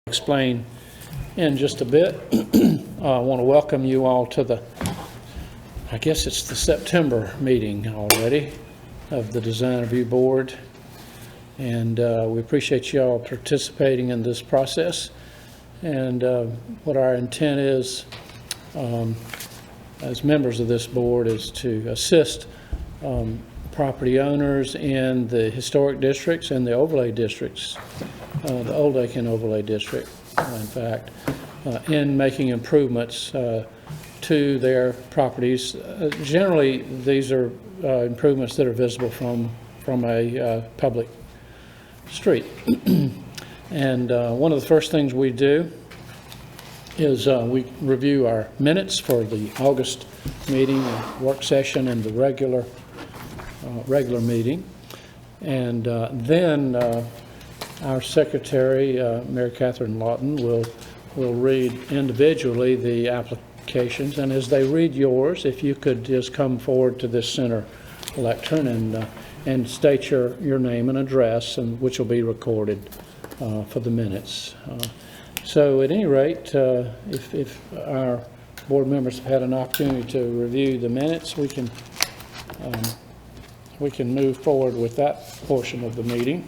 Explain in just a bit. I want to welcome you all to the, I guess it's the September meeting already of the Design Review Board. And we appreciate you all participating in this process. And what our intent is, as members of this board, is to assist property owners in the historic districts and the overlay districts, the Old Aiken Overlay District, in fact, in making improvements to their properties. Generally, these are improvements that are visible from a public street. And one of the first things we do is we review our minutes for the August meeting, work session, and the regular meeting. And then our secretary, Mary Catherine Lawton, will read individually the applications. And as they read yours, if you could just come forward to this center lectern and state your name and address, and which will be recorded for the minutes. So at any rate, if our board members have had an opportunity to review the minutes, we can move forward with that portion of the meeting.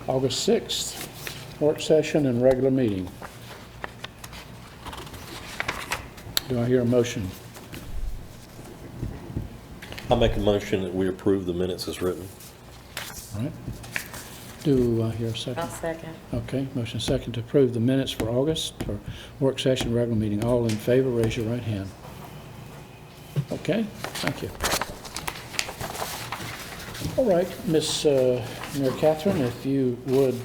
August 6th, work session and regular meeting. Do I hear a motion? I'll make a motion that we approve the minutes as written. All right. Do I hear a second? I'll second. Okay, motion second to approve the minutes for August, for work session, regular meeting. All in favor, raise your right hand. Okay, thank you. All right, Miss Mary Catherine, if you would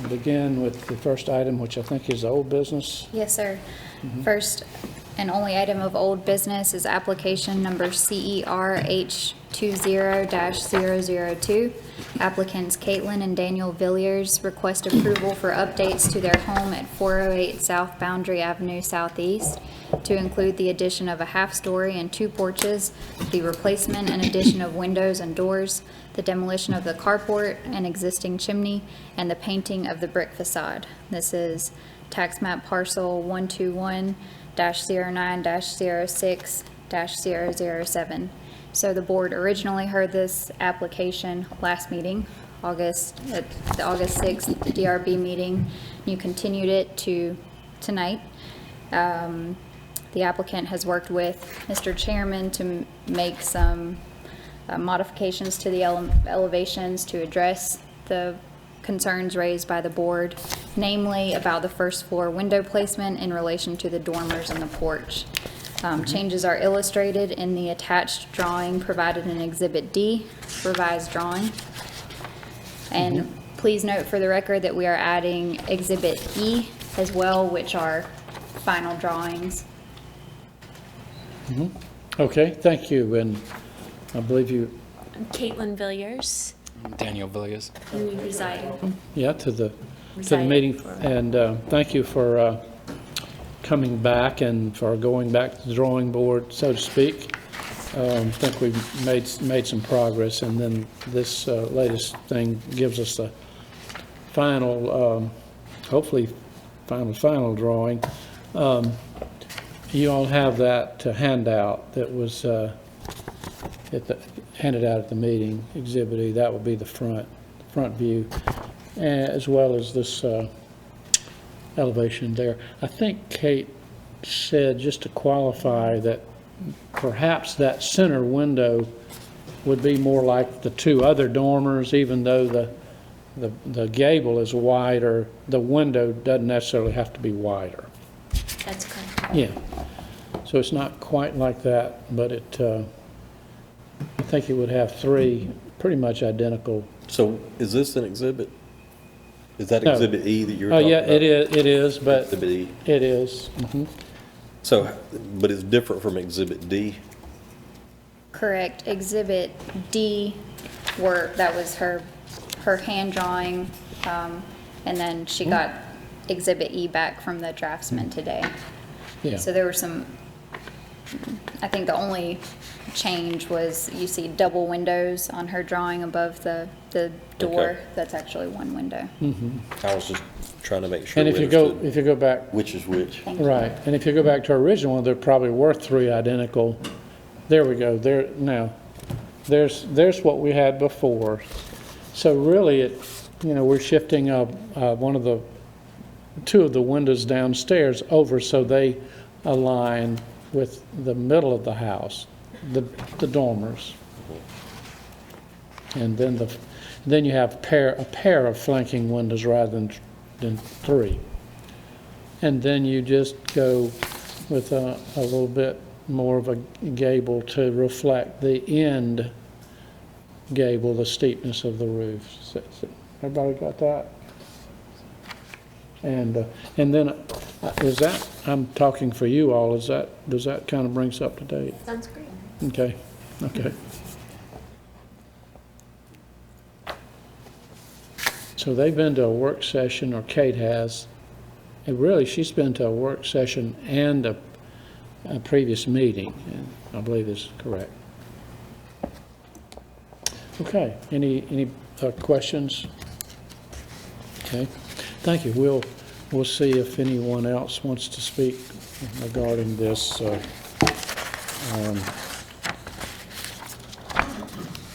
begin with the first item, which I think is old business. Yes, sir. First and only item of old business is application number CERH20-002. Applicants Caitlin and Daniel Villiers request approval for updates to their home at 408 South Boundary Avenue Southeast to include the addition of a half-story and 2 porches, the replacement and addition of windows and doors, the demolition of the carport and existing chimney, and the painting of the brick facade. This is tax map parcel 121-09-06-007. So the board originally heard this application last meeting, at the August 6th DRB meeting. You continued it to tonight. The applicant has worked with Mr. Chairman to make some modifications to the elevations to address the concerns raised by the board, namely about the first floor window placement in relation to the dormers and the porch. Changes are illustrated in the attached drawing provided in Exhibit D, revised drawing. And please note for the record that we are adding Exhibit E as well, which are final drawings. Okay, thank you. And I believe you, I'm Caitlin Villiers. Daniel Villiers. You reside. to the Residing meeting. for- And thank you for coming back and for going back to the drawing board, so to speak. I think we've made some progress, and then this latest thing gives us the final, hopefully final drawing. You all have that handout that was handed out at the meeting, Exhibit E. That would be the front view, as well as this elevation there. I think Kate said, just to qualify, that perhaps that center window would be more like the 2 other dormers, even though the gable is wider. The window doesn't necessarily have to be wider. That's correct. Yeah. So it's not quite like that, but I think it would have 3 pretty much identical. So is this an exhibit? Is that No. Exhibit E that you're Oh, talking yeah, about? it is, but Exhibit E. it is. So, but it's different from Exhibit D? Correct. Exhibit D that was her hand drawing, and then she got Exhibit E back from the draftsman today. Yeah. So there were some, I think the only change was you see double windows on her drawing above the door. Okay. That's actually one window. I was just trying to make sure And we if you understood go back, which is which. Thank you. right, and if you go back to our original one, there probably were 3 identical. There we go, there, now, there's what we had before. So really, we're shifting 2 of the windows downstairs over so they align with the middle of the house, the dormers. And then you have a pair of flanking windows rather than 3. And then you just go with a little bit more of a gable to reflect the end gable, the steepness of the roof. Everybody got that? And then, is that, I'm talking for you all, does that kind of bring us up to date? Sounds great. Okay. So they've been to a work session, or Kate has, and really, she's been to a work session and a previous meeting, and I believe is correct. Okay, any questions? Okay, thank you. We'll see if anyone else wants to speak regarding this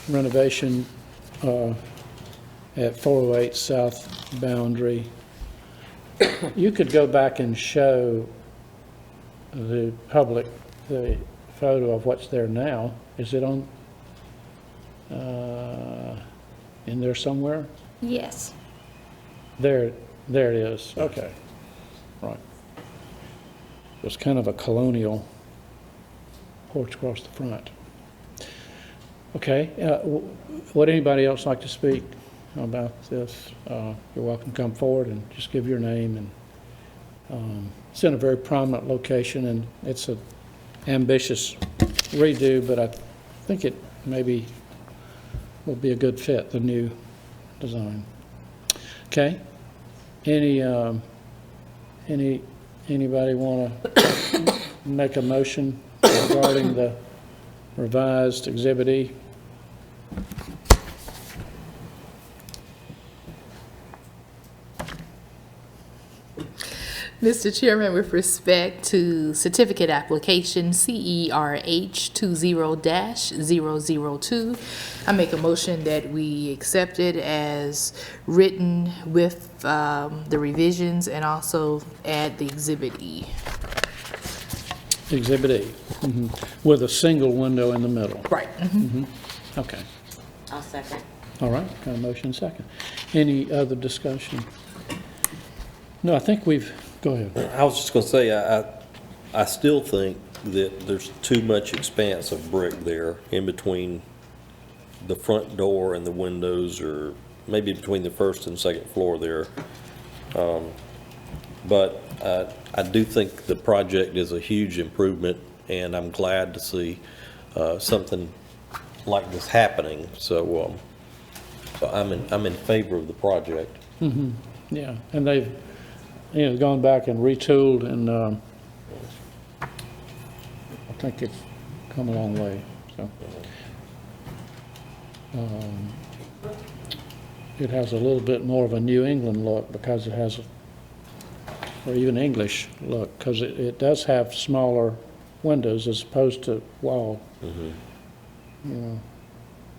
renovation at 408 South Boundary. You could go back and show the public the photo of what's there now. Is it on, in there somewhere? Yes. There it is. Okay. Right. It's kind of a colonial porch across the front. Okay. Would anybody else like to speak about this? You're welcome to come forward and just give your name. And it's in a very prominent location, and it's an ambitious redo, but I think it maybe will be a good fit, the new design. Okay. Anybody want to make a motion regarding the revised Exhibit E? Mr. Chairman, with respect to certificate application CERH 20-002, I make a motion that we accept it as written with the revisions and also add the Exhibit E. Exhibit E, with a single window in the middle. Right. Okay. I'll second. All right, got a motion second. Any other discussion? No, I think go ahead. I was just going to say, I still think that there's too much expanse of brick there in between the front door and the windows, or maybe between the first and second floor there. But I do think the project is a huge improvement, and I'm glad to see something like this happening. So I'm in favor of the project. Yeah, and they've gone back and retooled, and I think it's come a long way. So it has a little bit more of a New England look because it has, or even English look, because it does have smaller windows as opposed to wall.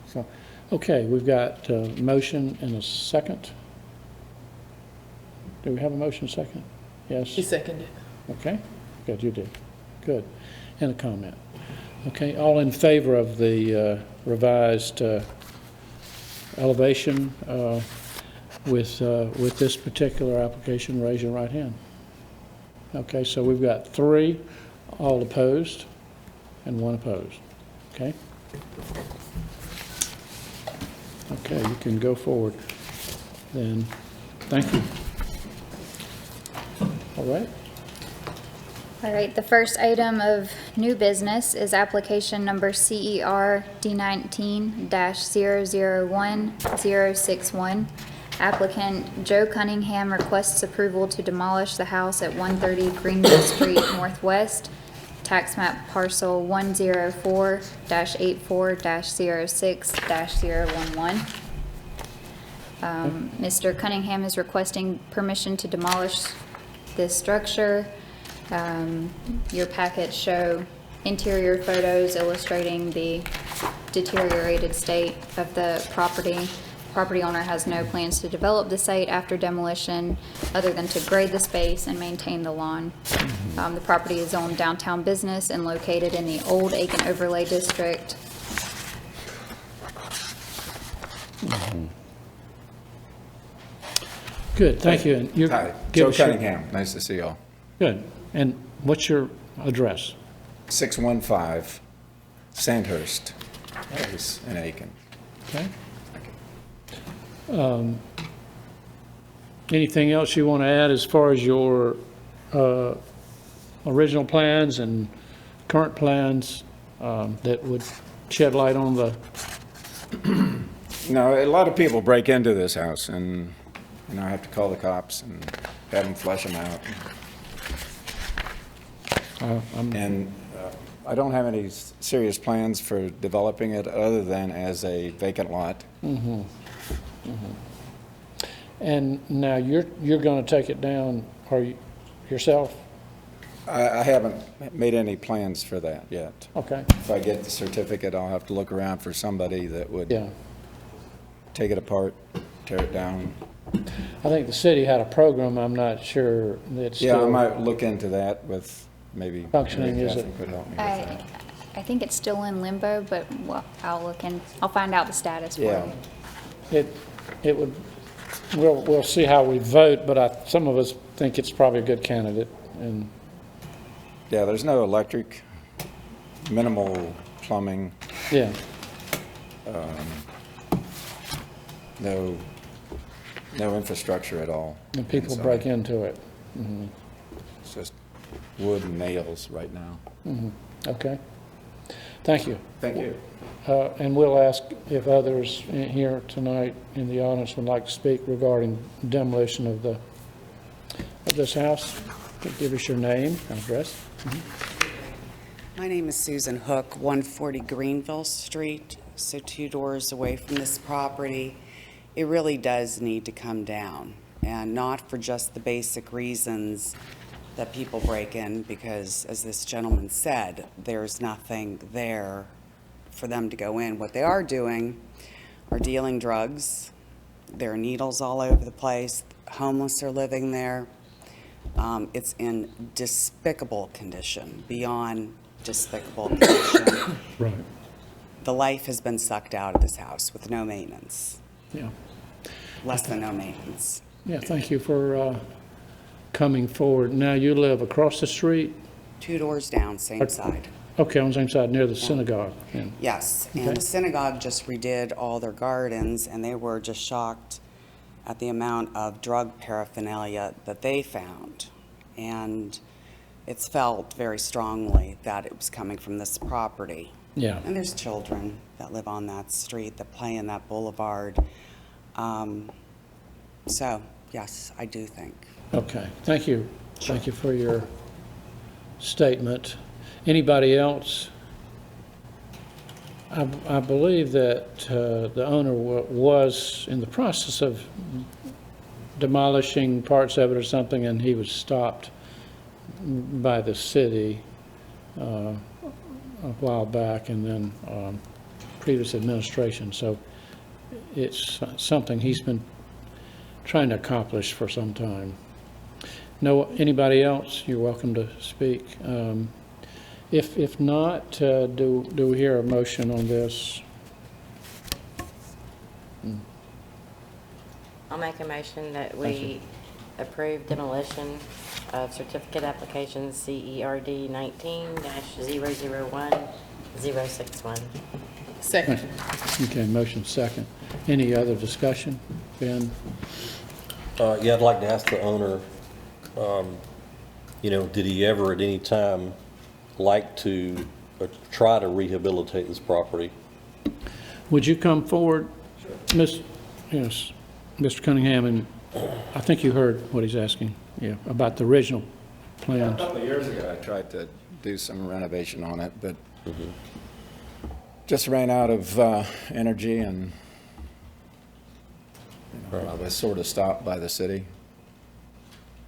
So, okay, we've got a motion and a second. Do we have a motion second? Yes? He seconded. Okay, good, you did. Good. And a comment. Okay, all in favor of the revised elevation with this particular application, raise your right hand. Okay, so we've got 3, all opposed, and 1 opposed. Okay? Okay, you can go forward then. Thank you. All right. All right, the first item of new business is application number CER D19-001061, Applicant Joe Cunningham requests approval to demolish the house at 130 Greenville Street Northwest, tax map parcel 104-84-06-011. Mr. Cunningham is requesting permission to demolish this structure. Your packets show interior photos illustrating the deteriorated state of the property. Property owner has no plans to develop the site after demolition, other than to grade the space and maintain the lawn. The property is zoned downtown business and located in the Old Aiken Overlay District. Good, thank you. And you're- Hi, give Joe us your- Cunningham. Nice to see y'all. Good. And what's your address? 615 Sandhurst Place in Aiken. Okay. Anything else you want to add as far as your original plans and current plans that would shed light on the, No, a lot of people break into this house, and I have to call the cops and have them flush them out. And I don't have any serious plans for developing it other than as a vacant lot. and now you're going to take it down, or yourself? I haven't made any plans for that yet. Okay, If I get the certificate, I'll have to look around for somebody that would yeah. take it apart, tear it down. I think the city had a program, I'm not sure that's Yeah, I still, might look into that with maybe. Functioning, is it? Catherine could help me with that. I think it's still in limbo, but I'll find out the status for Yeah. you. it would, we'll see how we vote, but some of us think it's probably a good candidate, and, Yeah, there's no electric, minimal plumbing, yeah, no infrastructure at all. and people inside. break into it. It's just wood and nails right now. Okay. Thank you. Thank you. And we'll ask if others here tonight in the audience would like to speak regarding demolition of this house. Give us your name and address. My name is Susan Hook, 140 Greenville Street, so 2 doors away from this property. It really does need to come down, and not for just the basic reasons that people break in, because as this gentleman said, there's nothing there for them to go in. What they are doing are dealing drugs. There are needles all over the place. Homeless are living there. It's in despicable condition, beyond despicable condition. Right. The life has been sucked out of this house with no maintenance, Yeah. less than no maintenance. Yeah, thank you for coming forward. Now, you live across the street? 2 doors down, same side. Okay, on the same side, near the synagogue. Yeah. Yes, Okay. and the synagogue just redid all their gardens, and they were just shocked at the amount of drug paraphernalia that they found. And it's felt very strongly that it was coming from this property. Yeah. And there's children that live on that street, that play in that boulevard. So, yes, I do think. Okay, thank you. Thank you for your statement. Anybody else? I believe that the owner was in the process of demolishing parts of it or something, and he was stopped by the city a while back, and then previous administration. So it's something he's been trying to accomplish for some time. No, anybody else, you're welcome to speak. If not, do we hear a motion on this? I'll make a motion that we approve demolition of certificate application CERD 19-001061. Second. Okay, motion second. Any other discussion? Ben? Yeah, I'd like to ask the owner, did he ever at any time like to try to rehabilitate this property? Would you come forward? Miss, yes. Mr. Cunningham, and I think you heard what he's asking, yeah, about the original A plans. couple of years ago, I tried to do some renovation on it, but just ran out of energy, and I was sort of stopped by the city.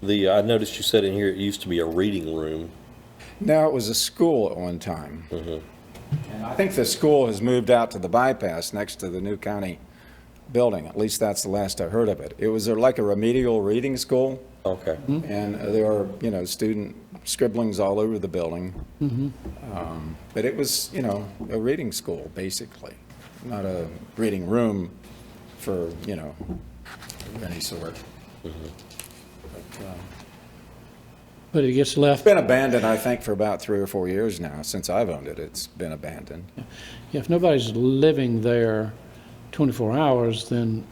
I noticed you said in here it used to be a reading room. No, it was a school at one time. And I think the school has moved out to the bypass next to the new county building. At least that's the last I heard of it. It was like a remedial reading school, Okay. and there are, student scribblings all over the building. But it was, a reading school, basically, not a reading room for, of any sort. But it gets left, It's been abandoned, I think, for about 3 or 4 years now. Since I've owned it, it's been abandoned. yeah, if nobody's living there 24 hours, then,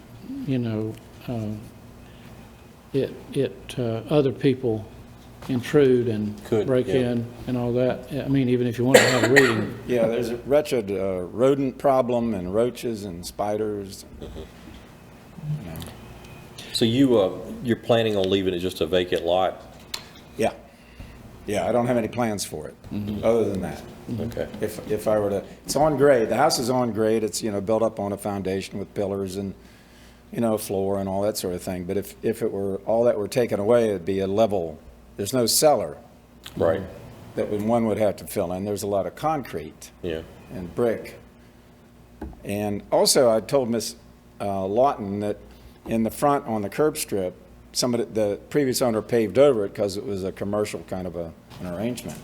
other people intrude and Could, break yeah. in and all that. I mean, even if you want to have a reading, Yeah, there's a wretched rodent problem and roaches and spiders. So you're planning on leaving it just a vacant lot? Yeah. Yeah, I don't have any plans for it, other than that. Okay. If I were to, it's on grade, the house is on grade, it's, built up on a foundation with pillars and, floor and all that sort of thing. But if it were, all that were taken away, it'd be a level, there's no cellar Right. that one would have to fill in. There's a lot of concrete Yeah. and brick. And also, I told Miss Lawton that in the front on the curb strip, the previous owner paved over it because it was a commercial kind of an arrangement.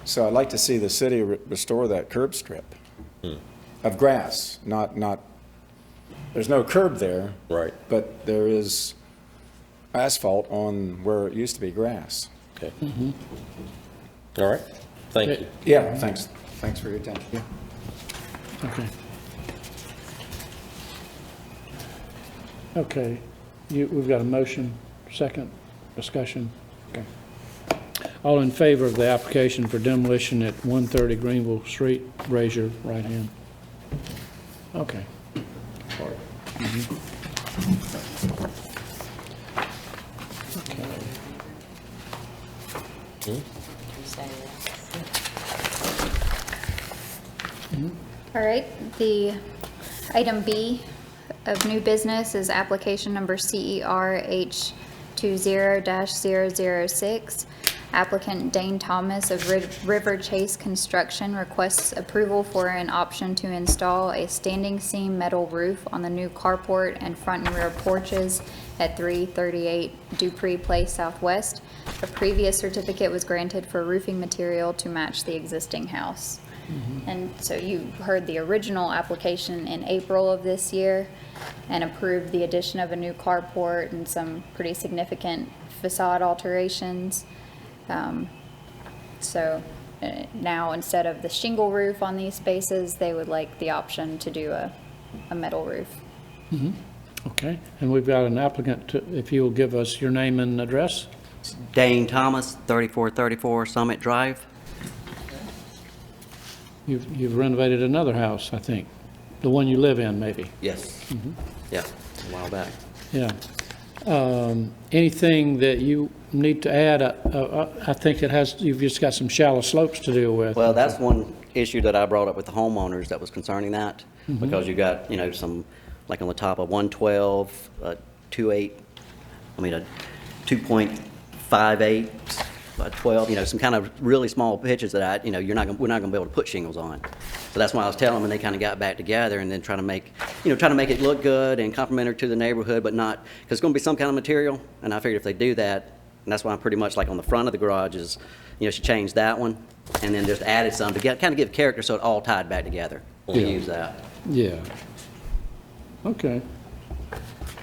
So I'd like to see the city restore that curb strip of grass, not, there's no curb there, Right. but there is asphalt on where it used to be grass. Okay. All right. Thank you. Yeah, thanks for your attention. okay. Okay, we've got a motion, second, discussion, okay. All in favor of the application for demolition at 130 Greenville Street, raise your right hand. Okay. Okay. All right, the item B of new business is application number CER H20-006. Applicant Dane Thomas of River Chase Construction requests approval for an option to install a standing seam metal roof on the new carport and front and rear porches at 338 Dupree Place Southwest. A previous certificate was granted for roofing material to match the existing house. And so you heard the original application in April of this year and approved the addition of a new carport and some pretty significant facade alterations. Now instead of the shingle roof on these spaces, they would like the option to do a metal roof. Okay, and we've got an applicant, if you will give us your name and address? Dane Thomas, 3434 Summit Drive. You've renovated another house, I think, the one you live in, maybe, Yes. Yeah, a while back. yeah. Anything that you need to add? I think you've just got some shallow slopes to deal with. Well, that's one issue that I brought up with the homeowners that was concerning that, because you got, some, like on the top of 112, 2.58 by 12, some kind of really small pitches that we're not going to be able to put shingles on. So that's why I was telling them, and they kind of got back together and then trying to make it look good and complementary to the neighborhood, but not, because it's going to be some kind of material. And I figured if they do that, and that's why I'm pretty much like on the front of the garage is, she changed that one and then just added some to kind of give character so it all tied back together. We'll use that. Yeah. Okay.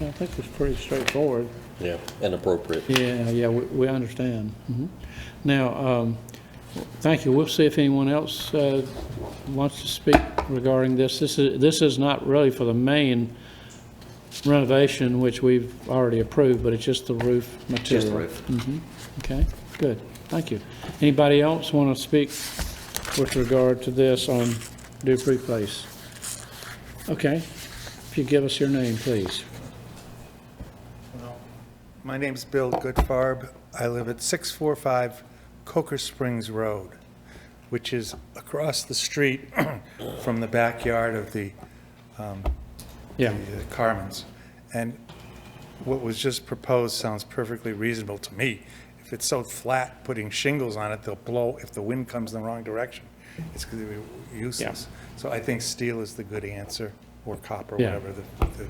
I think it's pretty straightforward. Yeah. And appropriate. Yeah, we understand. Now, thank you. We'll see if anyone else wants to speak regarding this. This is not really for the main renovation, which we've already approved, but it's just the roof material. Just the roof. Okay, good. Thank you. Anybody else want to speak with regard to this on Dupree Place? Okay. If you give us your name, please. My name's Bill Goodfarb. I live at 645 Coker Springs Road, which is across the street from the backyard of the Carmens. And what was just proposed sounds perfectly reasonable to me. If it's so flat, putting shingles on it, they'll blow. If the wind comes in the wrong direction, it's going to be useless. So I think steel is the good answer, or copper, Yeah. whatever the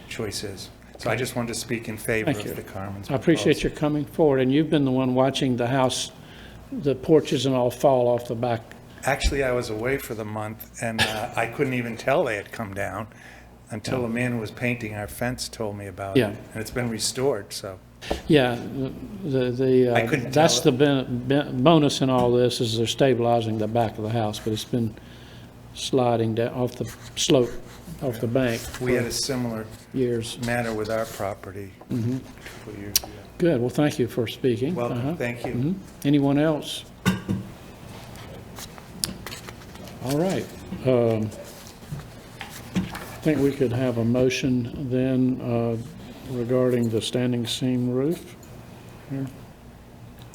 choice is. So I just wanted to speak in favor Thank you. of the Carmen's I appreciate proposal. your coming forward, and you've been the one watching the house, the porches and all fall off the back. Actually, I was away for the month, and I couldn't even tell they had come down until the man who was painting our fence told me about Yeah. it. And it's been restored, so. Yeah, I couldn't that's tell the bonus in all this, is they're stabilizing the back of the house, but it's been sliding down off the slope, off the bank We had for a similar years. matter with our property a Mm-hmm. couple of years ago. Good, well, thank you for speaking. Welcome, Uh-huh. thank you. Mhm. Anyone else? All right. I think we could have a motion then regarding the standing seam roof.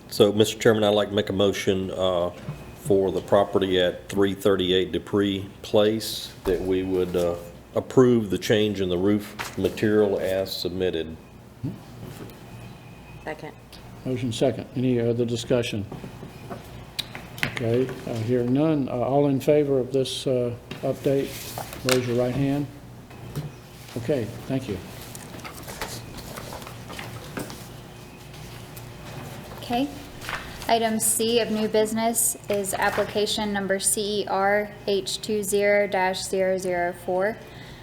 So, Mr. Chairman, I'd like to make a motion for the property at 338 Dupree Place, that we would approve the change in the roof material as submitted. Second. Motion second. Any other discussion? Okay, hearing none. All in favor of this update, raise your right hand. Okay, thank you. Okay. Item C of new business is application number CER H20-004.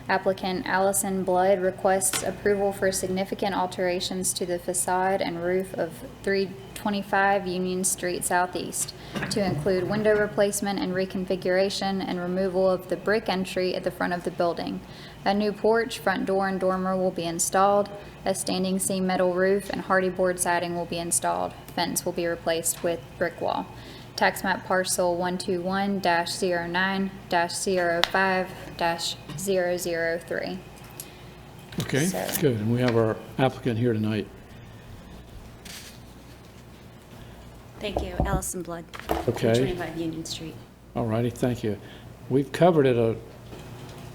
Applicant Allison Blood requests approval for significant alterations to the facade and roof of 325 Union Street Southeast to include window replacement and reconfiguration and removal of the brick entry at the front of the building. A new porch, front door, and dormer will be installed. A standing seam metal roof and hardy board siding will be installed. Fence will be replaced with brick wall. Tax map parcel 121-09-05-003. Okay, So- good. And we have our applicant here tonight. Thank you, Allison Blood. Okay. 25 Union Street. All righty, thank you. We've covered it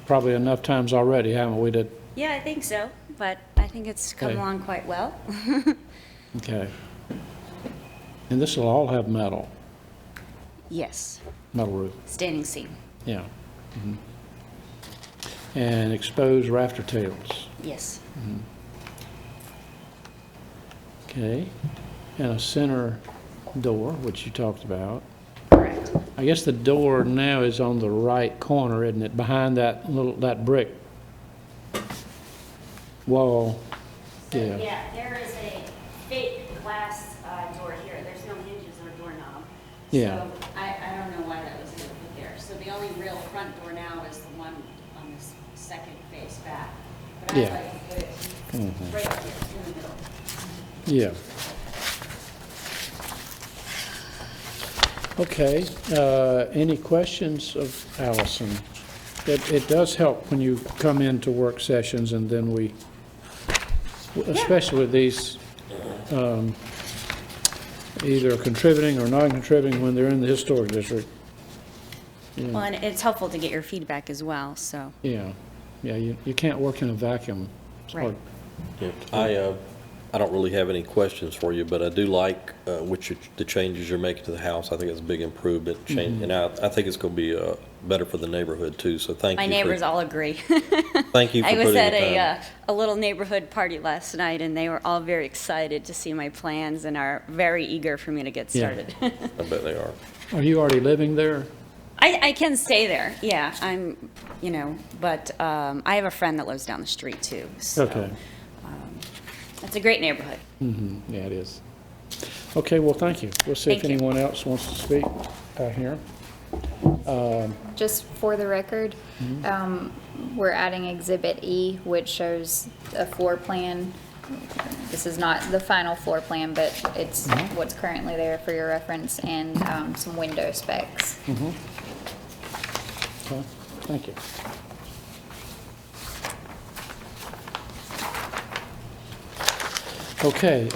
probably enough times already, haven't we, to, Yeah, I think so, but I think it's come Okay. along quite well. okay. And this will all have metal Yes, roof, standing seam, yeah. Mhm. And exposed rafter tails, yes. okay. And a center door, which you talked about. Correct. I guess the door now is on the right corner, isn't it? Behind that brick wall. Yeah, Yeah, there is a fake glass door here. There's no hinges or doorknob. Yeah. So I don't know why that was put there. So the only real front door now is the one on this second face back. But I'd Yeah. like to put it right here in the middle. yeah. Okay, any questions of Allison? It does help when you come into work sessions and then we, especially with these, either contributing or non-contributing when they're in the historic district. Well, and it's helpful to get your feedback as well, so. Yeah, you can't work in a vacuum. It's hard. Yeah, I don't really have any questions for you, but I do like the changes you're making to the house. I think it's a big improvement, and I think it's going to be better for the neighborhood too. So thank you. My neighbors all agree. Thank you for I was putting at the time. a little neighborhood party last night, and they were all very excited to see my plans and are very eager for me to get Yeah. started. I bet they are. Are you already living there? I can stay there, yeah, but I have a friend that lives down the street too, so. Okay. It's a great neighborhood. Yeah, it is. Okay, well, thank you. We'll see if Thank you. anyone else wants to speak here. Just for the record, we're adding Exhibit E, which shows a floor plan. This is not the final floor plan, but it's what's currently there for your reference, and some window specs. Okay, thank you. Okay,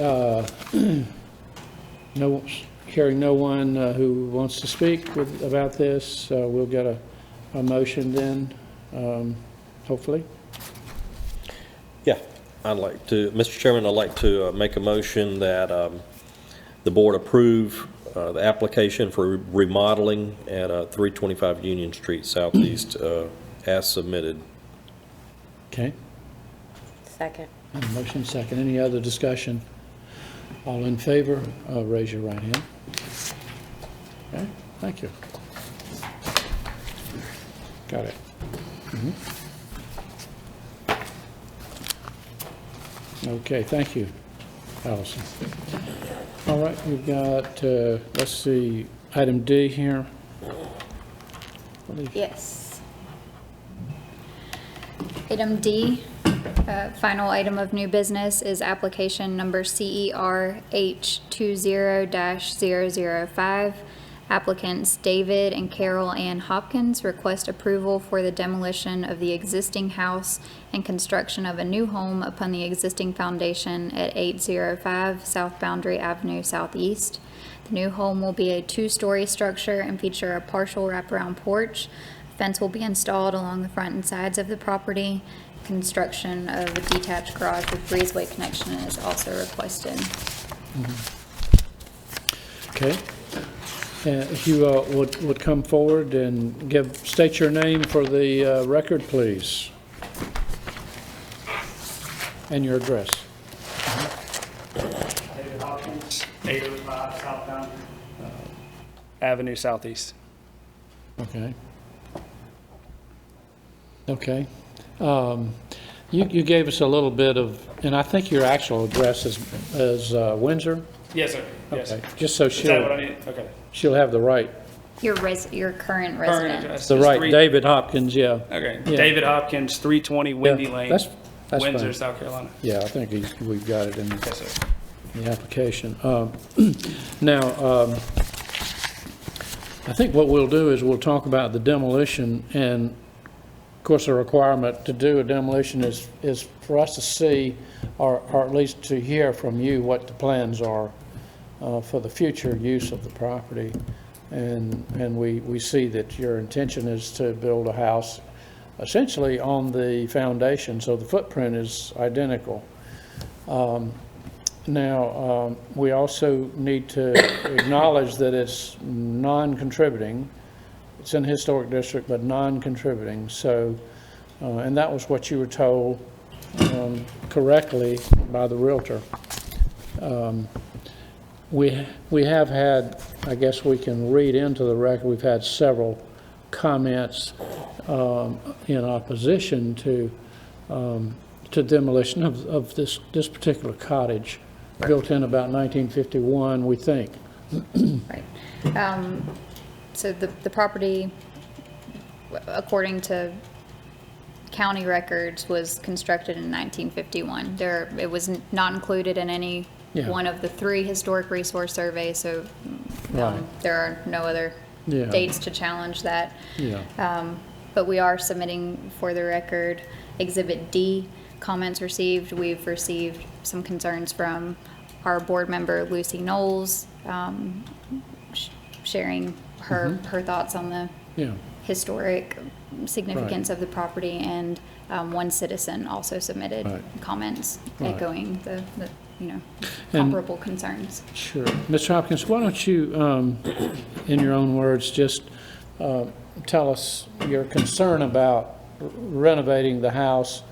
no, hearing no one who wants to speak about this, we'll get a motion then, hopefully. Yeah, I'd like to, Mr. Chairman, I'd like to make a motion that the board approve the application for remodeling at 325 Union Street Southeast as submitted. Okay, Second. and a motion second. Any other discussion? All in favor, raise your right hand. Okay, thank you. Got it. Okay, thank you, Allison. All right, we've got, let's see, item D here. Yes. Item D, final item of new business is application number CER H20-005. Applicants David and Carol Ann Hopkins request approval for the demolition of the existing house and construction of a new home upon the existing foundation at 805 South Boundary Avenue Southeast. The new home will be a two-story structure and feature a partial wraparound porch. A fence will be installed along the front and sides of the property. Construction of a detached garage with breezeway connection is also requested. Okay. If you would come forward and state your name for the record, please, and your address. David Hopkins, 805 South Boundary Avenue Southeast. Okay. Okay. You gave us a little bit of, and I think your actual address is Windsor? Yes, sir. Yes. Okay, just so Is that what I need? Okay. she'll have the right, Your current Current resident. address the is right, David Hopkins, yeah. Okay. Yeah. David Hopkins, 320 Windy Yeah, Lane, that's Windsor, fine. South Carolina. Yeah, I think we've got it in Yes, sir. the application. Now, I think what we'll do is we'll talk about the demolition, and of course, the requirement to do a demolition is for us to see, or at least to hear from you what the plans are for the future use of the property. And we see that your intention is to build a house essentially on the foundation, so the footprint is identical. Now, we also need to acknowledge that it's non-contributing. It's in the historic district, but non-contributing. So, and that was what you were told correctly by the Realtor. We have had, I guess we can read into the record, we've had several comments in opposition to demolition of this particular cottage, built in about 1951, we think. Right. So the property, according to county records, was constructed in 1951. It was not included in any Yeah. one of the 3 historic resource surveys, so Right. there are no other Yeah. dates to challenge that. Yeah. But we are submitting for the record Exhibit D, comments received. We've received some concerns from our board member Lucy Knowles, sharing her thoughts on the Yeah. historic significance of the property, and one citizen also submitted Right. comments Right. echoing the comparable concerns. Sure. Mr. Hopkins, why don't you, in your own words, just tell us your concern about renovating the house,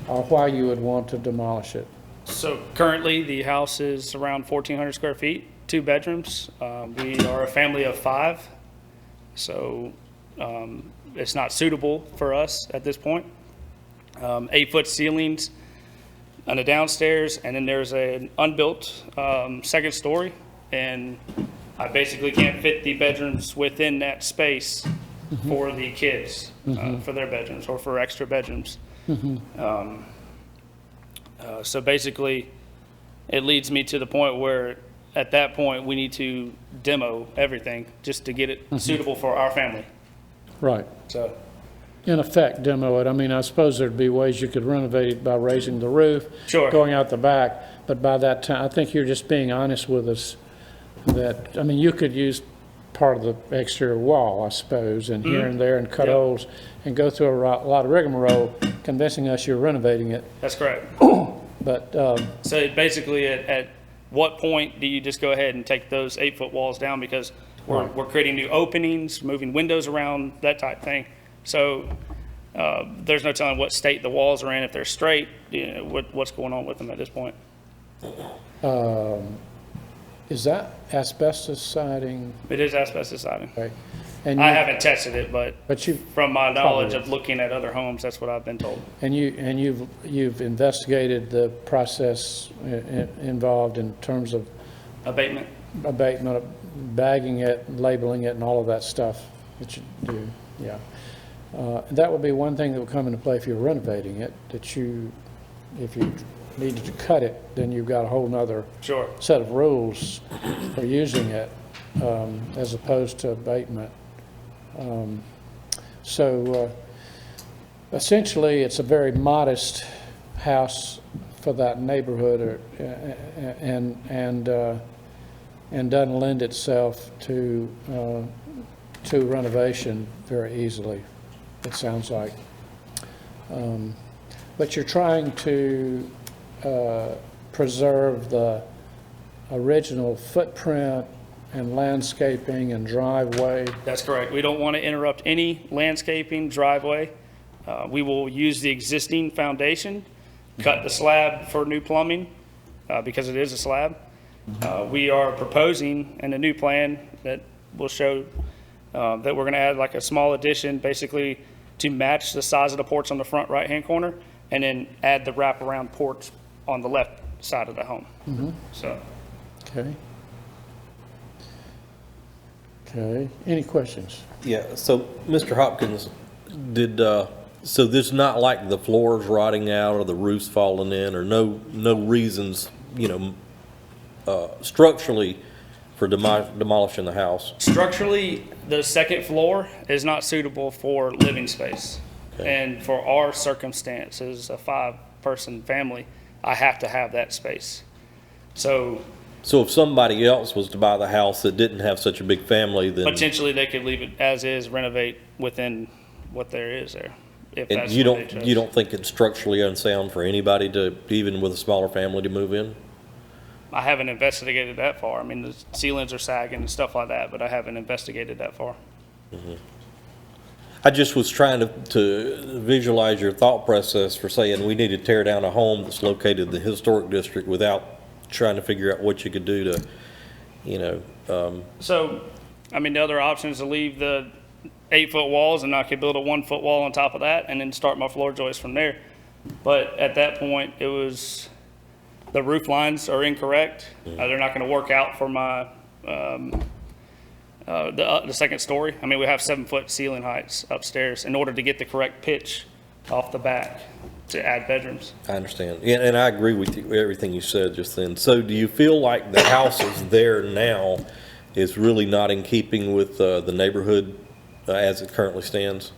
or why you would want to demolish it? So currently, the house is around 1,400 square feet, 2 bedrooms. We are a family of 5, so it's not suitable for us at this point. 8-foot ceilings on the downstairs, and then there's an unbuilt second story, and I basically can't fit the bedrooms within that space for the kids, for their bedrooms or for extra bedrooms. So basically, it leads me to the point where, at that point, we need to demo everything just to get it suitable for our family. Right. So in effect, demo it. I mean, I suppose there'd be ways you could renovate it by raising the roof. Sure. Going out the back, but by that time, I think you're just being honest with us that, I mean, you could use part of the exterior wall, I suppose, and here and there, and cut Yep. holes, and go through a lot of rigmarole convincing us you're renovating it. That's correct. But, So basically, at what point do you just go ahead and take those 8-foot walls down? Because we're creating new openings, moving windows around, that type thing. So there's no telling what state the walls are in. If they're straight, you know, what's going on with them at this point? is that asbestos siding? It is asbestos siding. Right? And I you- haven't tested it, but you, from my knowledge Probably. of looking at other homes, that's what I've been told. and you've investigated the process involved in terms of Abatement? abatement, bagging it, labeling it, and all of that stuff that you do, yeah. That would be one thing that would come into play if you're renovating it, that if you needed to cut it, then you've got a whole nother Sure. set of rules for using it, as opposed to abatement. So essentially, it's a very modest house for that neighborhood, and doesn't lend itself to renovation very easily, it sounds like. But you're trying to preserve the original footprint and landscaping and driveway. That's correct. We don't want to interrupt any landscaping, driveway. We will use the existing foundation, cut the slab for new plumbing, because it is a slab. We are proposing in the new plan that will show that we're going to add like a small addition, basically to match the size of the porch on the front right-hand corner, and then add the wraparound porch on the left side of the home. So. Okay. Okay, any questions? Yeah, so Mr. Hopkins, so there's not like the floors rotting out or the roof's falling in, or no reasons, structurally for demolishing the house? Structurally, the second floor is not suitable for living space. Okay. And for our circumstances, a 5-person family, I have to have that space. So So if somebody else was to buy the house that didn't have such a big family, then, potentially they could leave it as is, renovate within what there is there. If and that's you what they don't, chose. you don't think it's structurally unsound for anybody to, even with a smaller family, to move in? I haven't investigated that far. I mean, the ceilings are sagging and stuff like that, but I haven't investigated that far. I just was trying to visualize your thought process for saying we need to tear down a home that's located in the historic district without trying to figure out what you could do to, So, I mean, the other option is to leave the 8-foot walls, and I could build a 1-foot wall on top of that and then start my floor joists from there. But at that point, it was, the roof lines are incorrect. They're not going to work out for my, the second story. I mean, we have 7-foot ceiling heights upstairs in order to get the correct pitch off the back to add bedrooms. I understand. Yeah, and I agree with you, everything you said just then. So do you feel like the house is there now is really not in keeping with the neighborhood as it currently stands?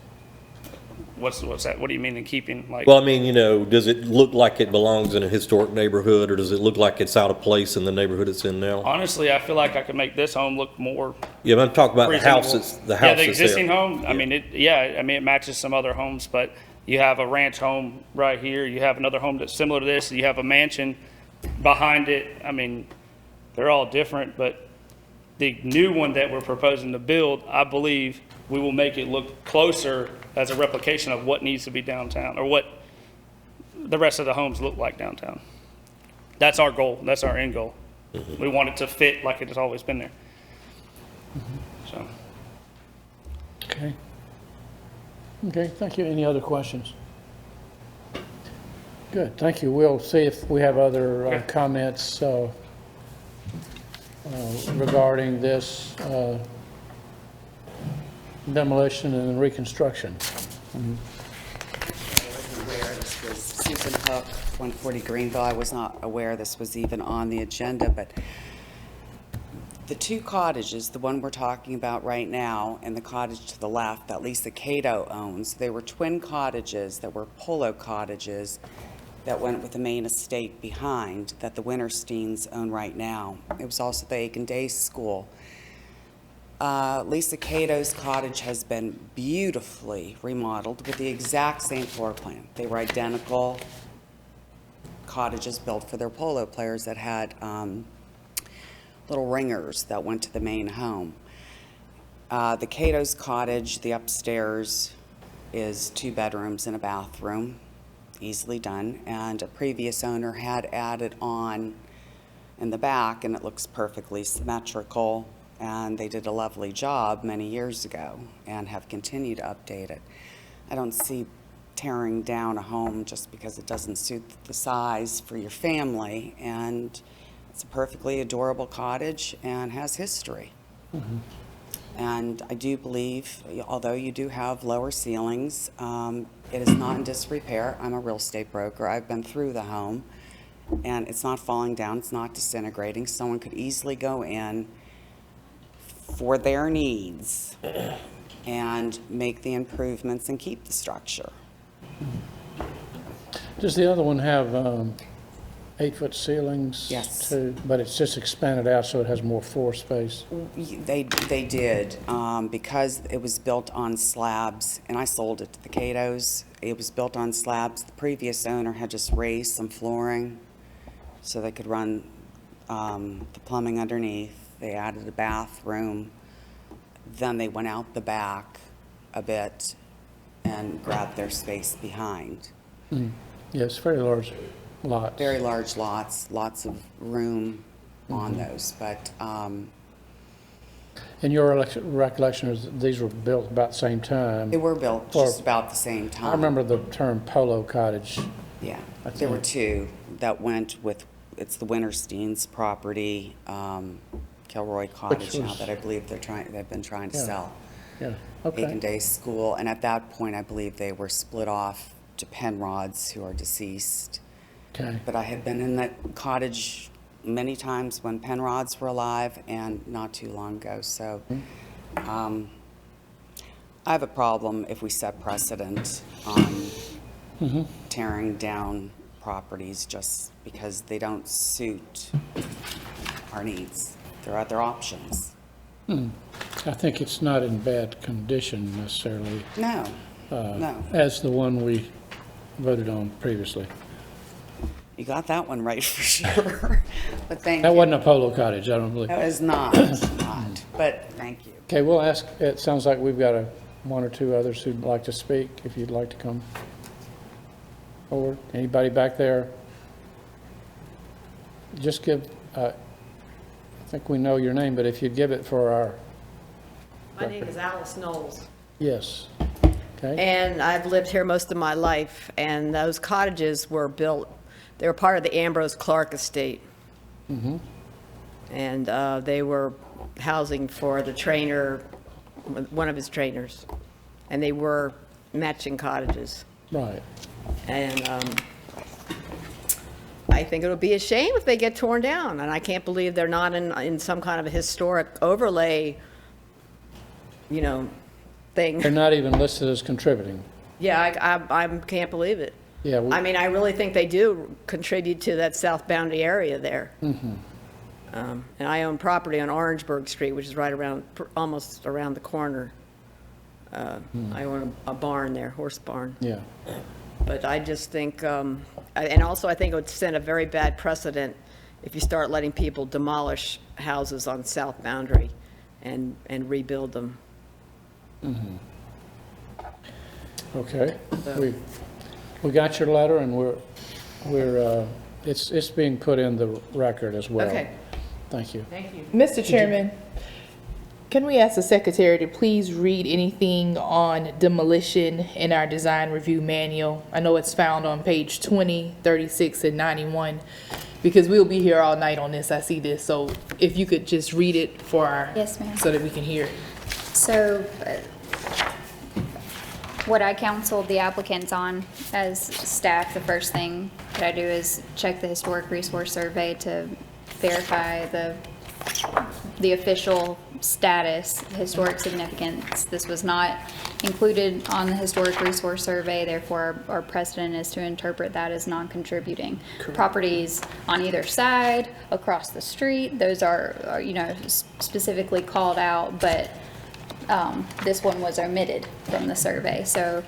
What's that? What do you mean in keeping? Like, Well, I mean, does it look like it belongs in a historic neighborhood, or does it look like it's out of place in the neighborhood it's in now? honestly, I feel like I could make this home look more Yeah, but I'm talking about the house reasonable. that's, Yeah, the existing there. home, I mean, it matches some other homes, but you have a ranch home right here, you have another home that's similar to this, you have a mansion behind it. I mean, they're all different, but the new one that we're proposing to build, I believe we will make it look closer as a replication of what needs to be downtown, or what the rest of the homes look like downtown. That's our goal, that's our end goal. We want it to fit like it has always been there. So. Okay. Okay, thank you. Any other questions? Good, thank you. We'll see if we have other Okay. comments regarding this demolition and reconstruction. This was Susan Hook, 140 Greenville. I was not aware this was even on the agenda, but The two cottages, the one we're talking about right now and the cottage to the left that Lisa Cato owns, they were twin cottages that were Polo cottages that went with the main estate behind that the Wintersteins own right now. It was also the Aiken Day School. Lisa Cato's cottage has been beautifully remodeled with the exact same floor plan. They were identical cottages built for their polo players that had little ringers that went to the main home. The Cato's cottage, the upstairs, is 2 bedrooms and a bathroom, easily done, and a previous owner had added on in the back, and it looks perfectly symmetrical, and they did a lovely job many years ago and have continued to update it. I don't see tearing down a home just because it doesn't suit the size for your family, and it's a perfectly adorable cottage and has history. And I do believe, although you do have lower ceilings, it is not in disrepair. I'm a real estate broker. I've been through the home, and it's not falling down. It's not disintegrating. Someone could easily go in for their needs and make the improvements and keep the structure. Does the other one have 8-foot ceilings? Yes. Too? But it's just expanded out so it has more floor space? They did, because it was built on slabs, and I sold it to the Catos. It was built on slabs. The previous owner had just raised some flooring so they could run the plumbing underneath. They added a bathroom. Then they went out the back a bit and grabbed their space behind. Yes, very large lots. Very large lots, lots of room on those, but And your recollection is that these were built about the same time? they were built just about the same time. I remember the term polo cottage. Yeah, That's there were it. 2 that went with, it's the Winterstein's property, Kilroy Cottage now was- that I believe they've been trying to Yeah. sell. Yeah, Aiken okay. Day School, and at that point, I believe they were split off to Penrods, who are deceased. Okay. But I had been in that cottage many times when Penrods were alive and not too long ago, so I have a problem if we set precedent on tearing down properties just because they don't suit our needs. There are other options. I think it's not in bad condition necessarily, No, no. as the one we voted on previously. You got that one right for sure. But thank you. That wasn't a polo cottage, I don't believe. That was not, but thank you. Okay, we'll ask, it sounds like we've got one or two others who'd like to speak, if you'd like to come forward. Anybody back there? Just give, I think we know your name, but if you'd give it for our, My name is Alice Knowles, yes. Okay, and I've lived here most of my life, and those cottages were built, they were part of the Ambrose Clark estate. And they were housing for the trainer, one of his trainers, and they were matching cottages. right. And I think it would be a shame if they get torn down, and I can't believe they're not in some kind of a historic overlay, you know, thing. They're not even listed as contributing. Yeah, I can't believe it. Yeah, I mean, I really think they do contribute to that south boundary area there. And I own property on Orangeburg Street, which is right around, almost around the corner. I own a barn there, horse barn. yeah. But I just think, and also I think it would send a very bad precedent if you start letting people demolish houses on south boundary and rebuild them. Okay, we got your letter, and it's being put in the record as well. Okay. Thank you. Thank you. Mr. Chairman, can we ask the secretary to please read anything on demolition in our design review manual? I know it's found on page 20, 36, and 91, because we'll be here all night on this. I see this, so if you could just read it for our. Yes, ma'am. So that we can hear it. So what I counseled the applicants on as staff, the first thing that I do is check the historic resource survey to verify the the official status, historic significance. This was not included on the Historic Resource Survey, therefore our precedent is to interpret that as non-contributing. Properties on either side, across the street, those are you know, specifically called out, but this one was omitted from the survey. So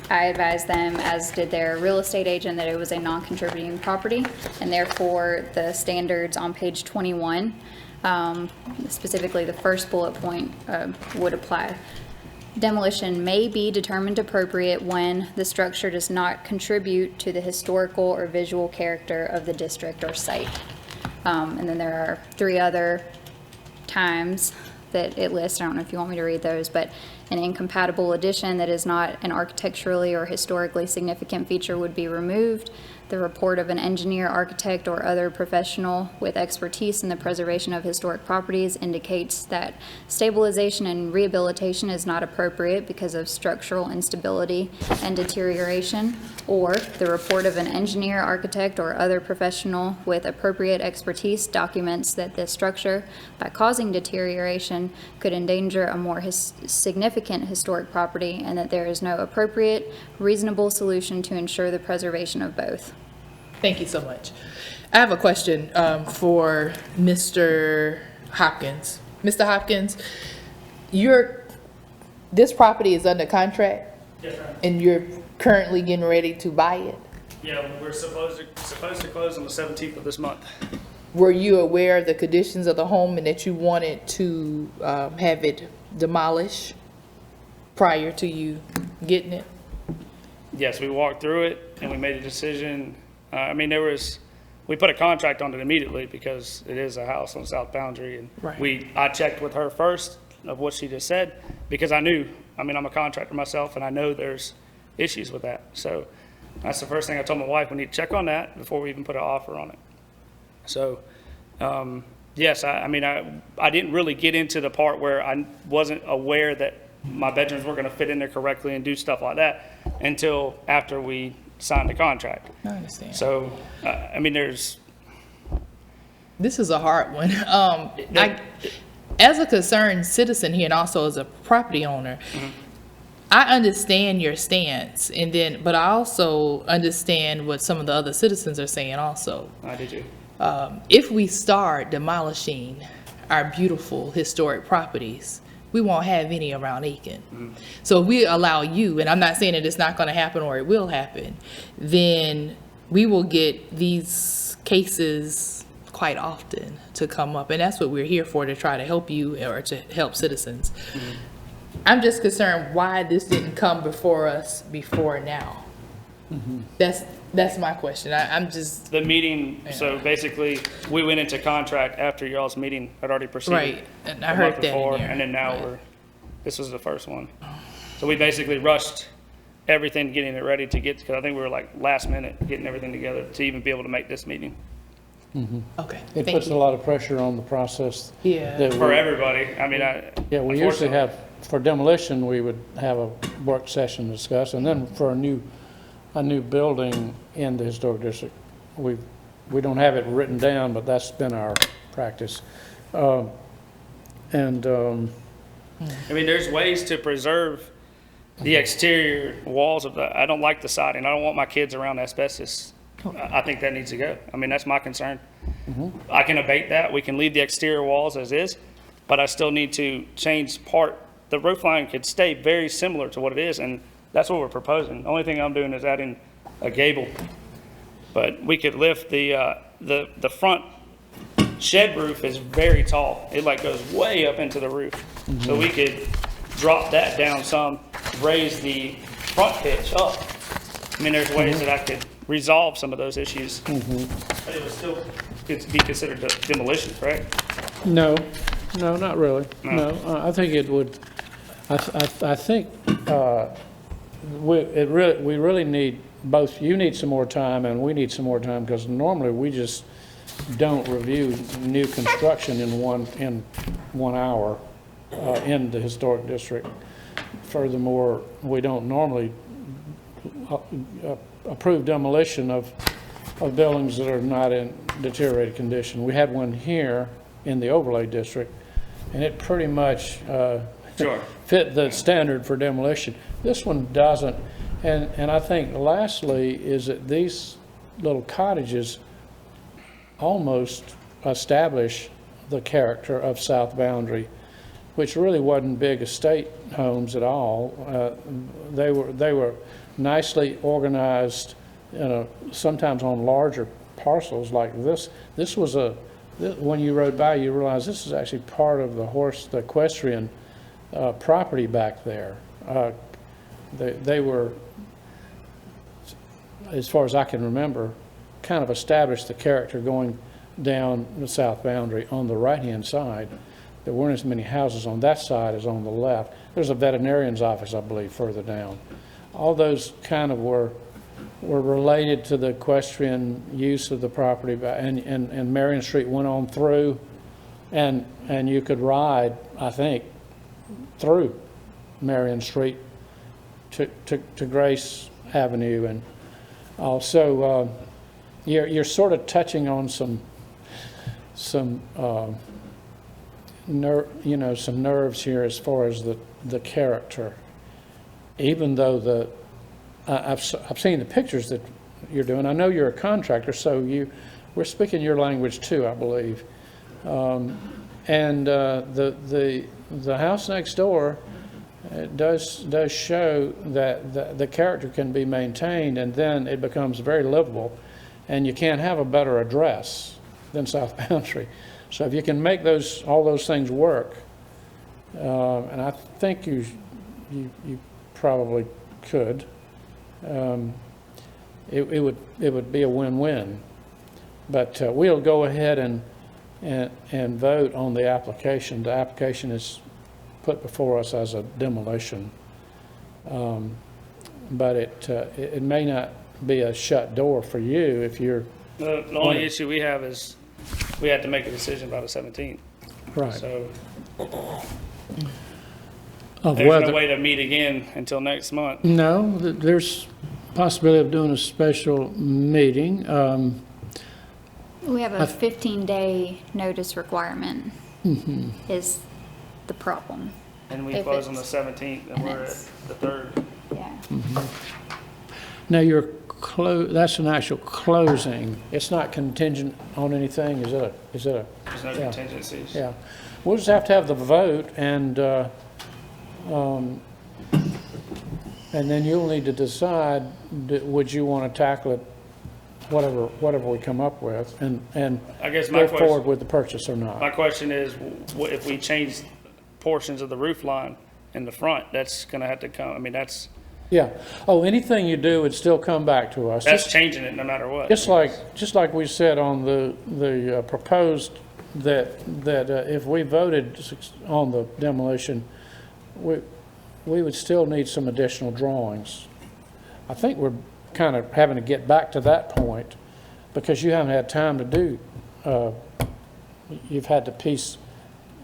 I advised them, as did their real estate agent, that it was a non-contributing property, and therefore the standards on page 21, specifically the first bullet point, would apply. Demolition may be determined appropriate when the structure does not contribute to the historical or visual character of the district or site. And then there are 3 other times that it lists. I don't know if you want me to read those, but an incompatible addition that is not an architecturally or historically significant feature would be removed. The report of an engineer, architect, or other professional with expertise in the preservation of historic properties indicates that stabilization and rehabilitation is not appropriate because of structural instability and deterioration. Or the report of an engineer, architect, or other professional with appropriate expertise documents that this structure, by causing deterioration, could endanger a more significant historic property, and that there is no appropriate, reasonable solution to ensure the preservation of both. Thank you so much. I have a question for Mr. Hopkins. Mr. Hopkins, this property is under contract? Yes, ma'am. And you're currently getting ready to buy it? Yeah, we're supposed to close on the 17th of this month. Were you aware of the conditions of the home and that you wanted to have it demolished prior to you getting it? Yes, we walked through it and we made a decision. I mean, we put a contract on it immediately because it is a house on South Boundary. And Right. I checked with her first of what she just said because I'm a contractor myself and I know there's issues with that. So that's the first thing I told my wife. We need to check on that before we even put an offer on it. So, yes, I didn't really get into the part where I wasn't aware that my bedrooms were going to fit in there correctly and do stuff like that until after we signed the contract. I understand. So, This is a hard one. As a concerned citizen here and also as a property owner, I understand your stance, but I also understand what some of the other citizens are saying also. I did you. If we start demolishing our beautiful historic properties, we won't have any around Aiken. So if we allow you, and I'm not saying that it's not going to happen or it will happen, then we will get these cases quite often to come up. And that's what we're here for, to try to help you or to help citizens. I'm just concerned why this didn't come before us before now. That's my question. I'm just. The meeting, so basically, we went into contract after y'all's meeting had already proceeded. Right, and I the heard month that in before, there. and then now Right. this was the first one. So we basically rushed everything, getting it ready to get, because I think we were like last minute getting everything together to even be able to make this meeting. Okay, It thank puts a you. lot of pressure on the process. Yeah. that For we- everybody, Yeah, we usually unfortunately- have, for demolition, we would have a work session to discuss, and then for a new building in the historic district, we don't have it written down, but that's been our practice. There's ways to preserve the exterior walls of I don't like the siding. I don't want my kids around asbestos. I think that needs to go. That's my concern. I can abate that. We can leave the exterior walls as is, but I still need to change the roof line could stay very similar to what it is, and that's what we're proposing. The only thing I'm doing is adding a gable. But we could lift the front shed roof is very tall. It goes way up into the roof. So we could drop that down some, raise the front pitch up. There's ways that I could resolve some of those issues. But it would still be considered demolition, correct? No, not really. No. No, I think it would, I think we really need both. You need some more time and we need some more time, because normally we just don't review new construction in one hour in the historic district. Furthermore, we don't normally approve demolition of buildings that are not in deteriorated condition. We had one here in the overlay district, and it pretty much Sure. fit the standard for demolition. This one doesn't. And I think lastly is that these little cottages almost establish the character of South Boundary, which really wasn't big estate homes at all. They were nicely organized, sometimes on larger parcels like this. This was when you rode by, you realize this is actually part of the equestrian property back there. They were, as far as I can remember, kind of established the character going down the South Boundary on the right-hand side. There weren't as many houses on that side as on the left. There's a veterinarian's office, I believe, further down. All those kind of were related to the equestrian use of the property, and Marion Street went on through, and you could ride, I think, through Marion Street to Grace Avenue, and also you're sort of touching on some nerves here as far as the character. Even though I've seen the pictures that you're doing. I know you're a contractor, so we're speaking your language too, I believe. And the house next door does show that the character can be maintained, and then it becomes very livable, and you can't have a better address than South Boundary. So if you can make all those things work, and I think you probably could, it would be a win-win. But we'll go ahead and vote on the application. The application is put before us as a demolition, but it may not be a shut door for you if you're. The only issue we have is we had to make a decision by the 17th. Right. So Of there's whether, no way to meet again until next month. No, there's possibility of doing a special meeting. We have a 15-day notice requirement is the problem. And we If close on the it's- 17th, and we're at it's- the 3rd. Yeah. Now, that's an actual closing. It's not contingent on anything, is it? There's no Yeah. contingencies. Yeah. We'll just have to have the vote, and then you'll need to decide, would you want to tackle it, whatever we come up with, and I guess my go question- forward with the purchase or My not. question is, what if we change portions of the roof line in the front? That's going to have to come, I mean, that's Yeah. Oh, anything you do would still come back to us. changing it no matter what. Just like we said on the proposed, that if we voted on the demolition, we would still need some additional drawings. I think we're kind of having to get back to that point, because you haven't had time to do, you've had to piece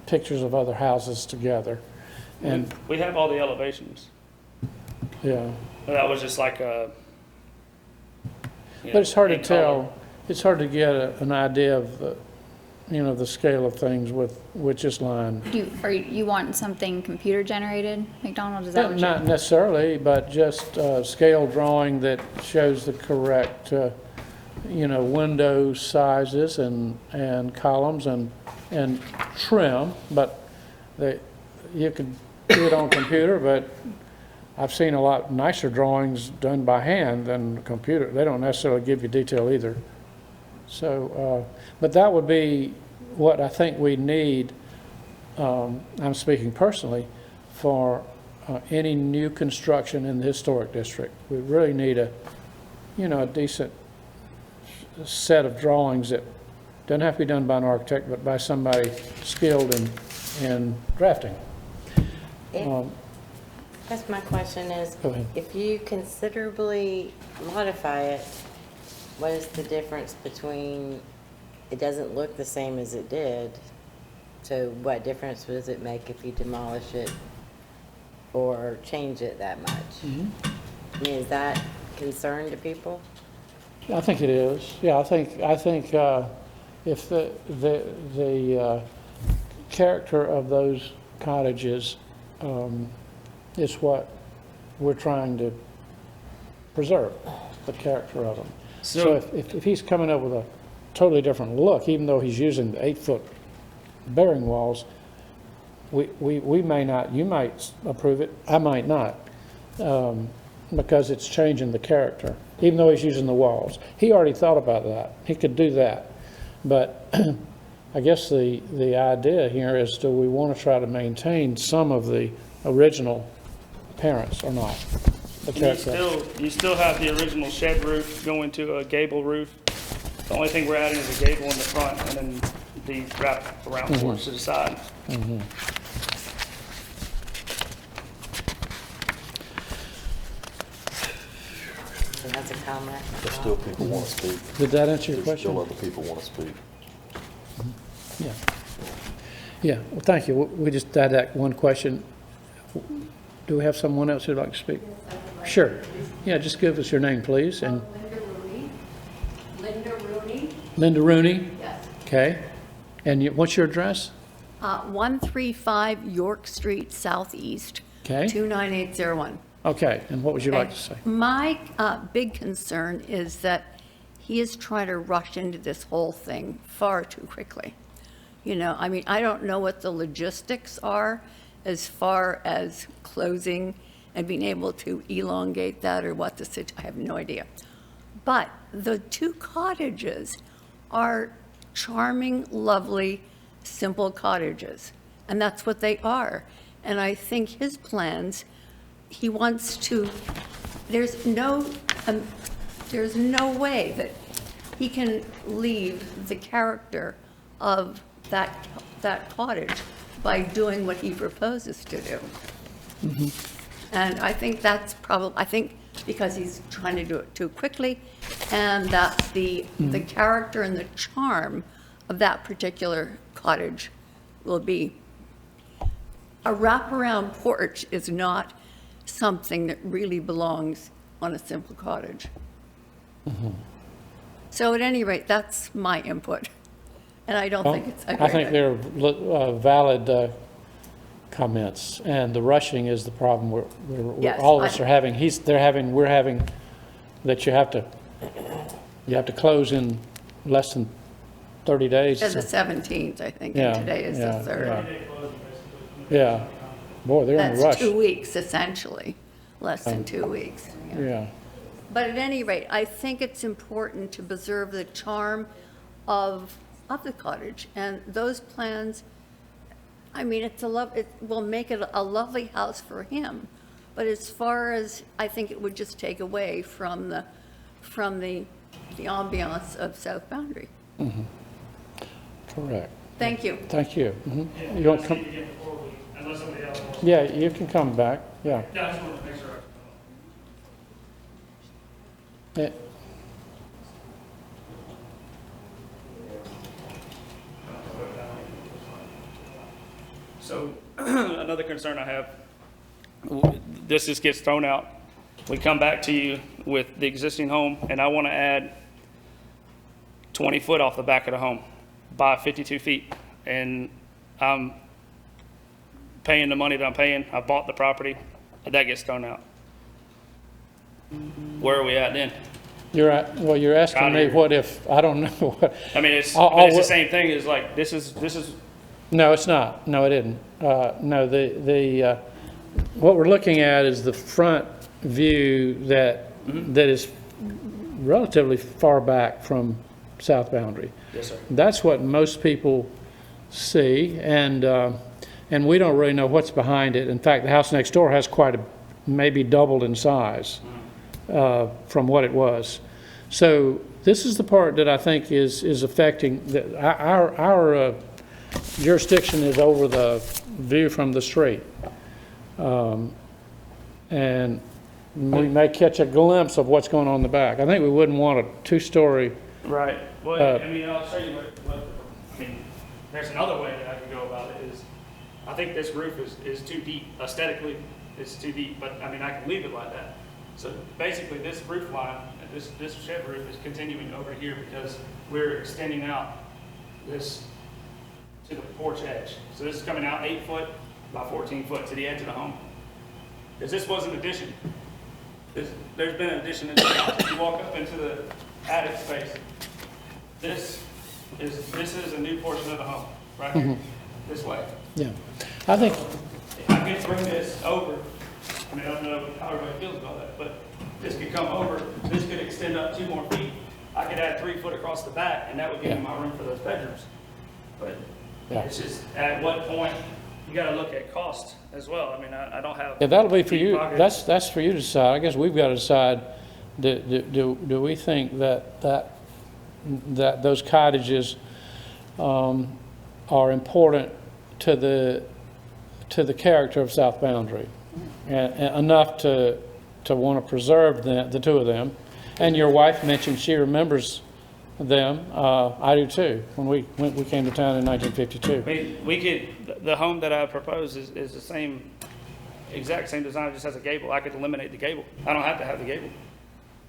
pictures of other houses together. And, We have all the elevations. yeah. That was just like a. But it's hard to in color. tell, it's hard to get an idea of, the scale of things with this line. You want something computer generated, McDonald? Is that what Not necessarily, but just scale drawing that shows the correct, window sizes and columns and trim, but you could do it on computer, but I've seen a lot nicer drawings done by hand than computer. They don't necessarily give you detail either. So, but that would be what I think we need, I'm speaking personally, for any new construction in the historic district. We really need a decent set of drawings that doesn't have to be done by an architect, but by somebody skilled in drafting. That's my question is, Go ahead. if you considerably modify it, what is the difference between, it doesn't look the same as it did, so what difference does it make if you demolish it or change it that much? I mean, is that concern to people? I think it is. Yeah, I think if the character of those cottages is what we're trying to preserve, the character of them. So if he's coming up with a totally different look, even though he's using the 8-foot bearing walls, we may not, you might approve it, I might not, because it's changing the character, even though he's using the walls. He already thought about that. He could do that. But I guess the idea here is, do we want to try to maintain some of the original appearance or not? You still have the original shed roof going to a gable roof. The only thing we're adding is a gable in the front and then the wrap around porch to the side. So that's a comment. There's still people want to speak. Did that answer your There's still question? other people want to speak. Yeah. Yeah, well, thank you. We just had that one question. Do we have someone else who'd like to speak? Sure. Yeah, just give us your name, please. And Linda Rooney. Linda Rooney? Yes. Okay. And what's your address? 135 York Street Southeast. Okay. 29801. Okay, and what would you like to say? My big concern is that he is trying to rush into this whole thing far too quickly. You know, I mean, I don't know what the logistics are as far as closing and being able to elongate that, or what I have no idea. But the two cottages are charming, lovely, simple cottages, and that's what they are. And I think his plans, he wants to, there's no way that he can leave the character of that cottage by doing what he proposes to do. And I think that's I think because he's trying to do it too quickly, and that the character and the charm of that particular cottage will be, a wraparound porch is not something that really belongs on a simple cottage. So at any rate, that's my input. And I don't think it's a great I think they're valid comments, and the rushing is the problem Yes, all of us are having. We're having that you have to close in less than 30 days. It's the 17th, I think, Yeah, and today is the 3rd. Yeah. Boy, they're in a rush. That's 2 weeks, essentially, less than 2 weeks. Yeah. But at any rate, I think it's important to preserve the charm of the cottage, and those plans, I mean, it will make it a lovely house for him. But as far as, I think it would just take away from the ambiance of South Boundary. Correct. Thank you. Thank you. You want to come? Unless somebody else wants to. Yeah, you can come back. Yeah. Yeah, I just wanted to make sure. Yeah. So another concern I have, this just gets thrown out. We come back to you with the existing home, and I want to add 20 foot off the back of the home by 52 feet. And I'm paying the money that I'm paying. I bought the property. That gets thrown out. Where are we at then? You're asking me what if, I don't know what. I mean, it's I'll- the same thing as like, this is. No, it's not. No, it isn't. No, what we're looking at is the front view that is relatively far back from South Boundary. Yes, sir. That's what most people see, and we don't really know what's behind it. In fact, the house next door has maybe doubled in size from what it was. So this is the part that I think is affecting our jurisdiction is over the view from the street. And we may catch a glimpse of what's going on in the back. I think we wouldn't want a two-story. Right. Well, I mean, I'll show you I mean, there's another way that I can go about it is, I think this roof is too deep. Aesthetically, it's too deep, but I mean, I can leave it like that. So basically, this roof line, this shed roof is continuing over here because we're extending out this to the porch edge. So this is coming out 8 foot by 14 foot to the edge of the home. Because this was an addition. There's been an addition in the house. If you walk up into the attic space, this is a new portion of the home, right here, this way. Yeah. I think, If I could bring this over, I mean, I don't know how everybody feels about that, but this could come over, this could extend up 2 more feet. I could add 3 foot across the back, and that would give me my room for those bedrooms. But Yeah. it's just, at what point, you gotta look at cost as well. I mean, I don't have. yeah, that'll be for deep you, pockets. that's for you to decide. I guess we've got to decide, do we think that those cottages are important to the character of South Boundary, and enough to want to preserve the 2 of them. And your wife mentioned she remembers them. I do too, when we came to town in 1952. I mean, we could, the home that I propose is the same, exact same design, just has a gable. I could eliminate the gable. I don't have to have the gable.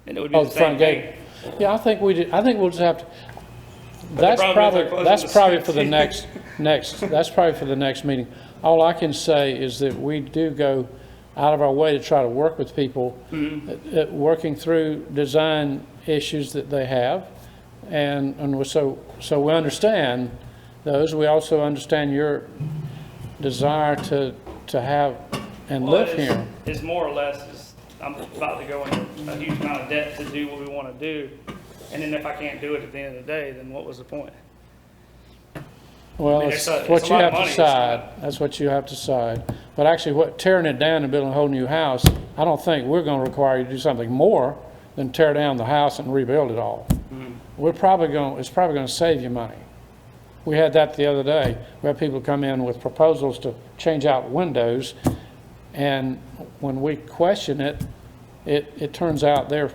And it would be Oh, the the front same gate. thing. Yeah, I think we'll just have to, that's problem is they're that's closing the probably for the street. that's probably for the next meeting. All I can say is that we do go out of our way to try to work with people, working through design issues that they have. And so we understand those. We also understand your desire to have and Well, live here. It's more or less, I'm about to go in a huge amount of debt to do what we want to do. And then if I can't do it at the end of the day, then what was the point? Well, I mean, it's it's what a you lot have of to money, it's decide. not- That's what you have to decide. But actually, tearing it down and building a whole new house, I don't think we're going to require you to do something more than tear down the house and rebuild it all. It's probably going to save you money. We had that the other day. We had people come in with proposals to change out windows, and when we question it, it turns out they're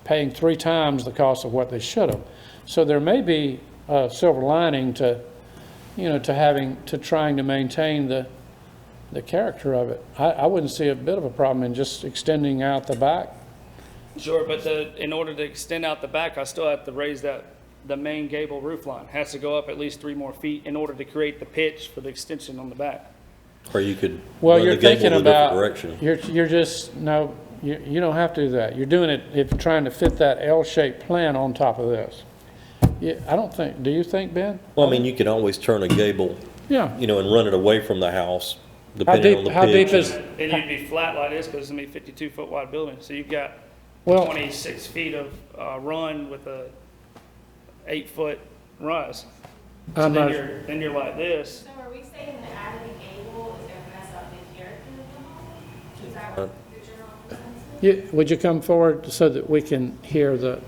paying 3 times the cost of what they should have. So there may be a silver lining to trying to maintain the character of it. I wouldn't see a bit of a problem in just extending out the back. Sure, but in order to extend out the back, I still have to raise the main gable roof line. Has to go up at least 3 more feet in order to create the pitch for the extension on the back. Or you could Well, run you're the gable thinking a different about, direction. you're just, no, you don't have to do that. You're doing it if you're trying to fit that L-shaped plan on top of this. Yeah, I don't think, do you think, Ben? Well, I mean, you can always turn a gable, Yeah. and run it away from the house, depending on the pitch. How deep is, And you'd be flat like this because it's going to be a 52-foot wide building. So you've got well, 26 feet of run with a 8-foot rise. So I'm not, then you're like this. So are we saying that adding a gable is gonna mess up the character of the home? Is that what the general consensus? would you come forward so that we can hear the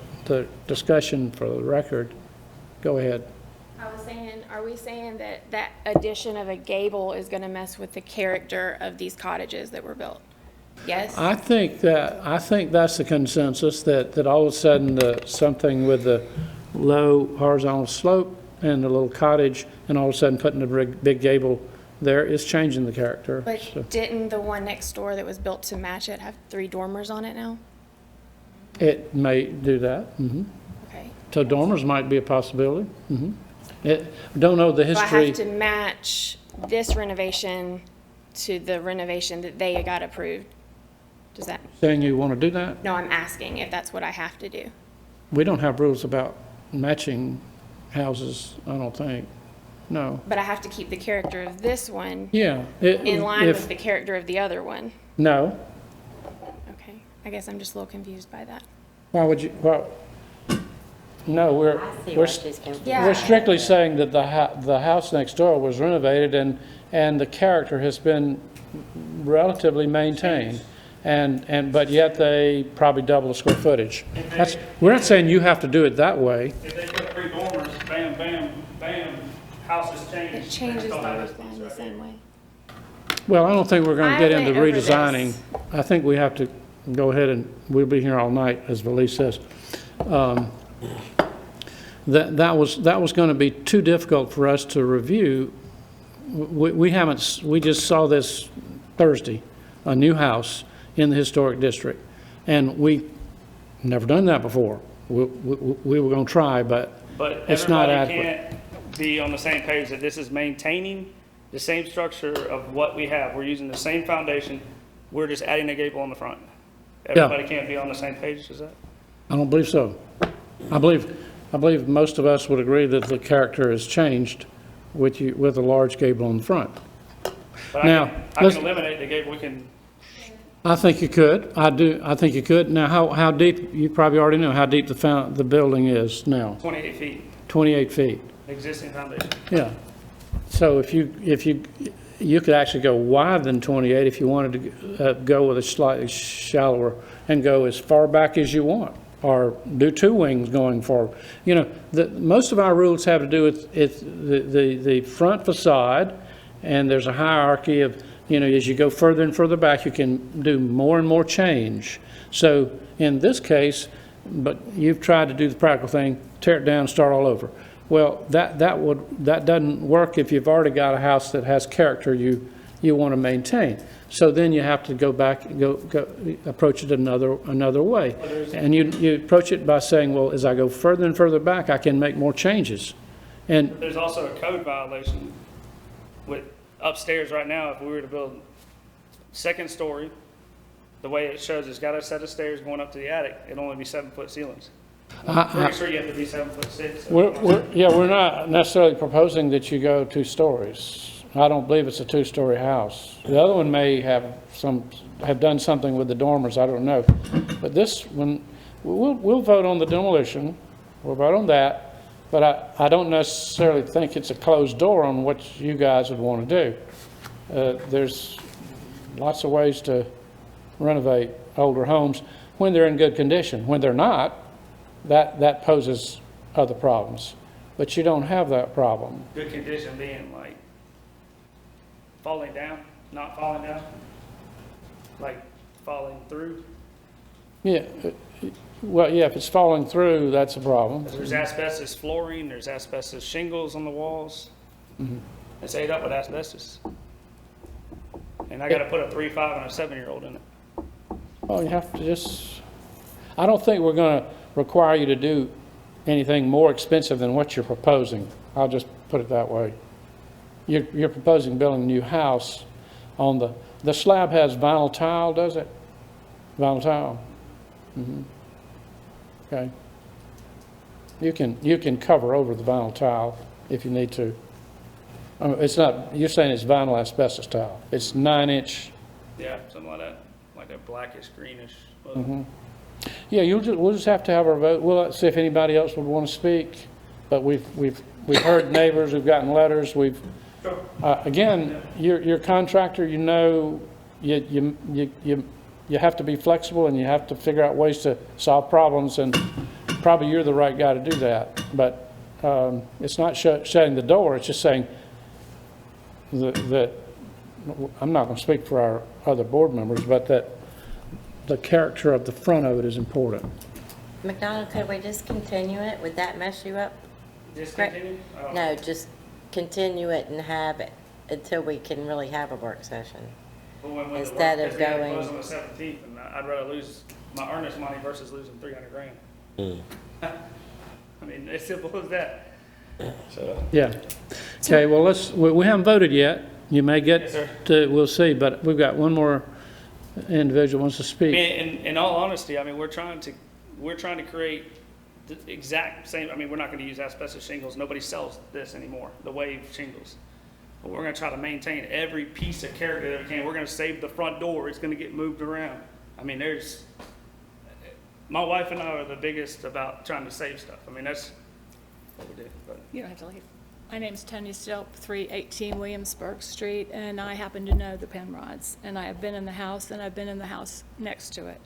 discussion for the record? Go ahead. I was saying, are we saying that that addition of a gable is gonna mess with the character of these cottages that were built? Yes? I think that's the consensus, that all of a sudden something with the low horizontal slope and the little cottage, and all of a sudden putting a big gable there is changing the character. So- But didn't the one next door that was built to match it have 3 dormers on it now? It may do that. Okay. So dormers might be a possibility. Don't know the So I history. have to match this renovation to the renovation that they got approved? Does that, Saying you want to do that? no, I'm asking if that's what I have to do. We don't have rules about matching houses, I don't think. No. But I have to keep the character of this one Yeah. in line with the character of the other one. No. Okay, I guess I'm just a little confused by that. Why would you, well, no, I see where she's confused. Yeah. we're strictly saying that the house next door was renovated and the character has been relatively maintained. But yet they probably double the square footage. We're not saying you have to do it that way. If they put 3 dormers, bam, bam, bam, house has changed. It changes the Still have roof this line piece the right same way. Well, I don't think we're going to I get into went over this. redesigning. I think we have to go ahead and, we'll be here all night, as Valise says. That was going to be too difficult for us to review. We just saw this Thursday, a new house in the historic district. And we never done that before. We were going to try, but But It's not everybody adequate. can't be on the same page that this is maintaining the same structure of what we have. We're using the same foundation. We're just adding a gable on the front. Everybody can't be on the same page, is that? I don't believe so. I believe most of us would agree that the character has changed with a large gable on the front. But Now, I let's- can eliminate the gable. We can, I think you could. I think you could. Now, how deep, you probably already know how deep the building is now, 28 feet, 28 feet. existing foundation. Yeah. So if you could actually go wider than 28 if you wanted to go with a slightly shallower and go as far back as you want, or do two wings going forward. You know, most of our rules have to do with the front facade, and there's a hierarchy of, you know, as you go further and further back, you can do more and more change. So in this case, but you've tried to do the practical thing, tear it down, start all over. Well, that doesn't work if you've already got a house that has character you want to maintain. So then you have to go back, go approach it another way. And you approach it by saying, well, as I go further and further back, I can make more changes. And There's also a code violation with upstairs right now. If we were to build second story, the way it shows, it's got a set of stairs going up to the attic. It'd only be 7-foot ceilings. Pretty sure you have to be 7'6". we're not necessarily proposing that you go 2 stories. I don't believe it's a 2-story house. The other one may have done something with the dormers, I don't know. But this one, we'll vote on the demolition, we'll vote on that, but I don't necessarily think it's a closed door on what you guys would want to do. There's lots of ways to renovate older homes when they're in good condition. When they're not, that poses other problems. But you don't have that problem. Good condition being like falling down, not falling down, like falling through. Yeah, well, yeah, if it's falling through, that's a problem. There's asbestos flooring, there's asbestos shingles on the walls. It's ate up with asbestos. And I gotta put a 3, 5, and a 7-year-old in it. Well, you have to just, I don't think we're going to require you to do anything more expensive than what you're proposing. I'll just put it that way. You're proposing building a new house on the slab has vinyl tile, does it? Vinyl tile? Okay. You can cover over the vinyl tile if you need to. It's not, you're saying it's vinyl asbestos tile. It's 9-inch. Yeah, something like that, like a blackish, greenish. Yeah, we'll just have to have our vote. We'll see if anybody else would want to speak. But we've heard neighbors, we've gotten letters, again, you're a contractor, you know, you have to be flexible and you have to figure out ways to solve problems, and probably you're the right guy to do that. But it's not shutting the door, it's just saying that I'm not going to speak for our other board members, but that the character of the front of it is important. McDonald, could we just continue it? Would that mess you up? Discontinue? No, just continue it and have it until we can really have a work session. Instead of going. Close on the 17th, and I'd rather lose my earnest money versus losing $300,000. I mean, it's simple as that. So. Yeah. Okay, well, we haven't voted yet. You may get Yes, sir. we'll see, but we've got one more individual wants to I speak. mean, in all honesty, I mean, we're trying to create the exact same. I mean, we're not going to use asbestos shingles. Nobody sells this anymore, the wave shingles. But we're going to try to maintain every piece of character that we can. We're going to save the front door. It's going to get moved around. I mean, my wife and I are the biggest about trying to save stuff. I mean, that's what we do. But You don't have to leave. My name's Tony Stilp, 318 Williamsburg Street, and I happen to know the Penrods. And I have been in the house, and I've been in the house next to it.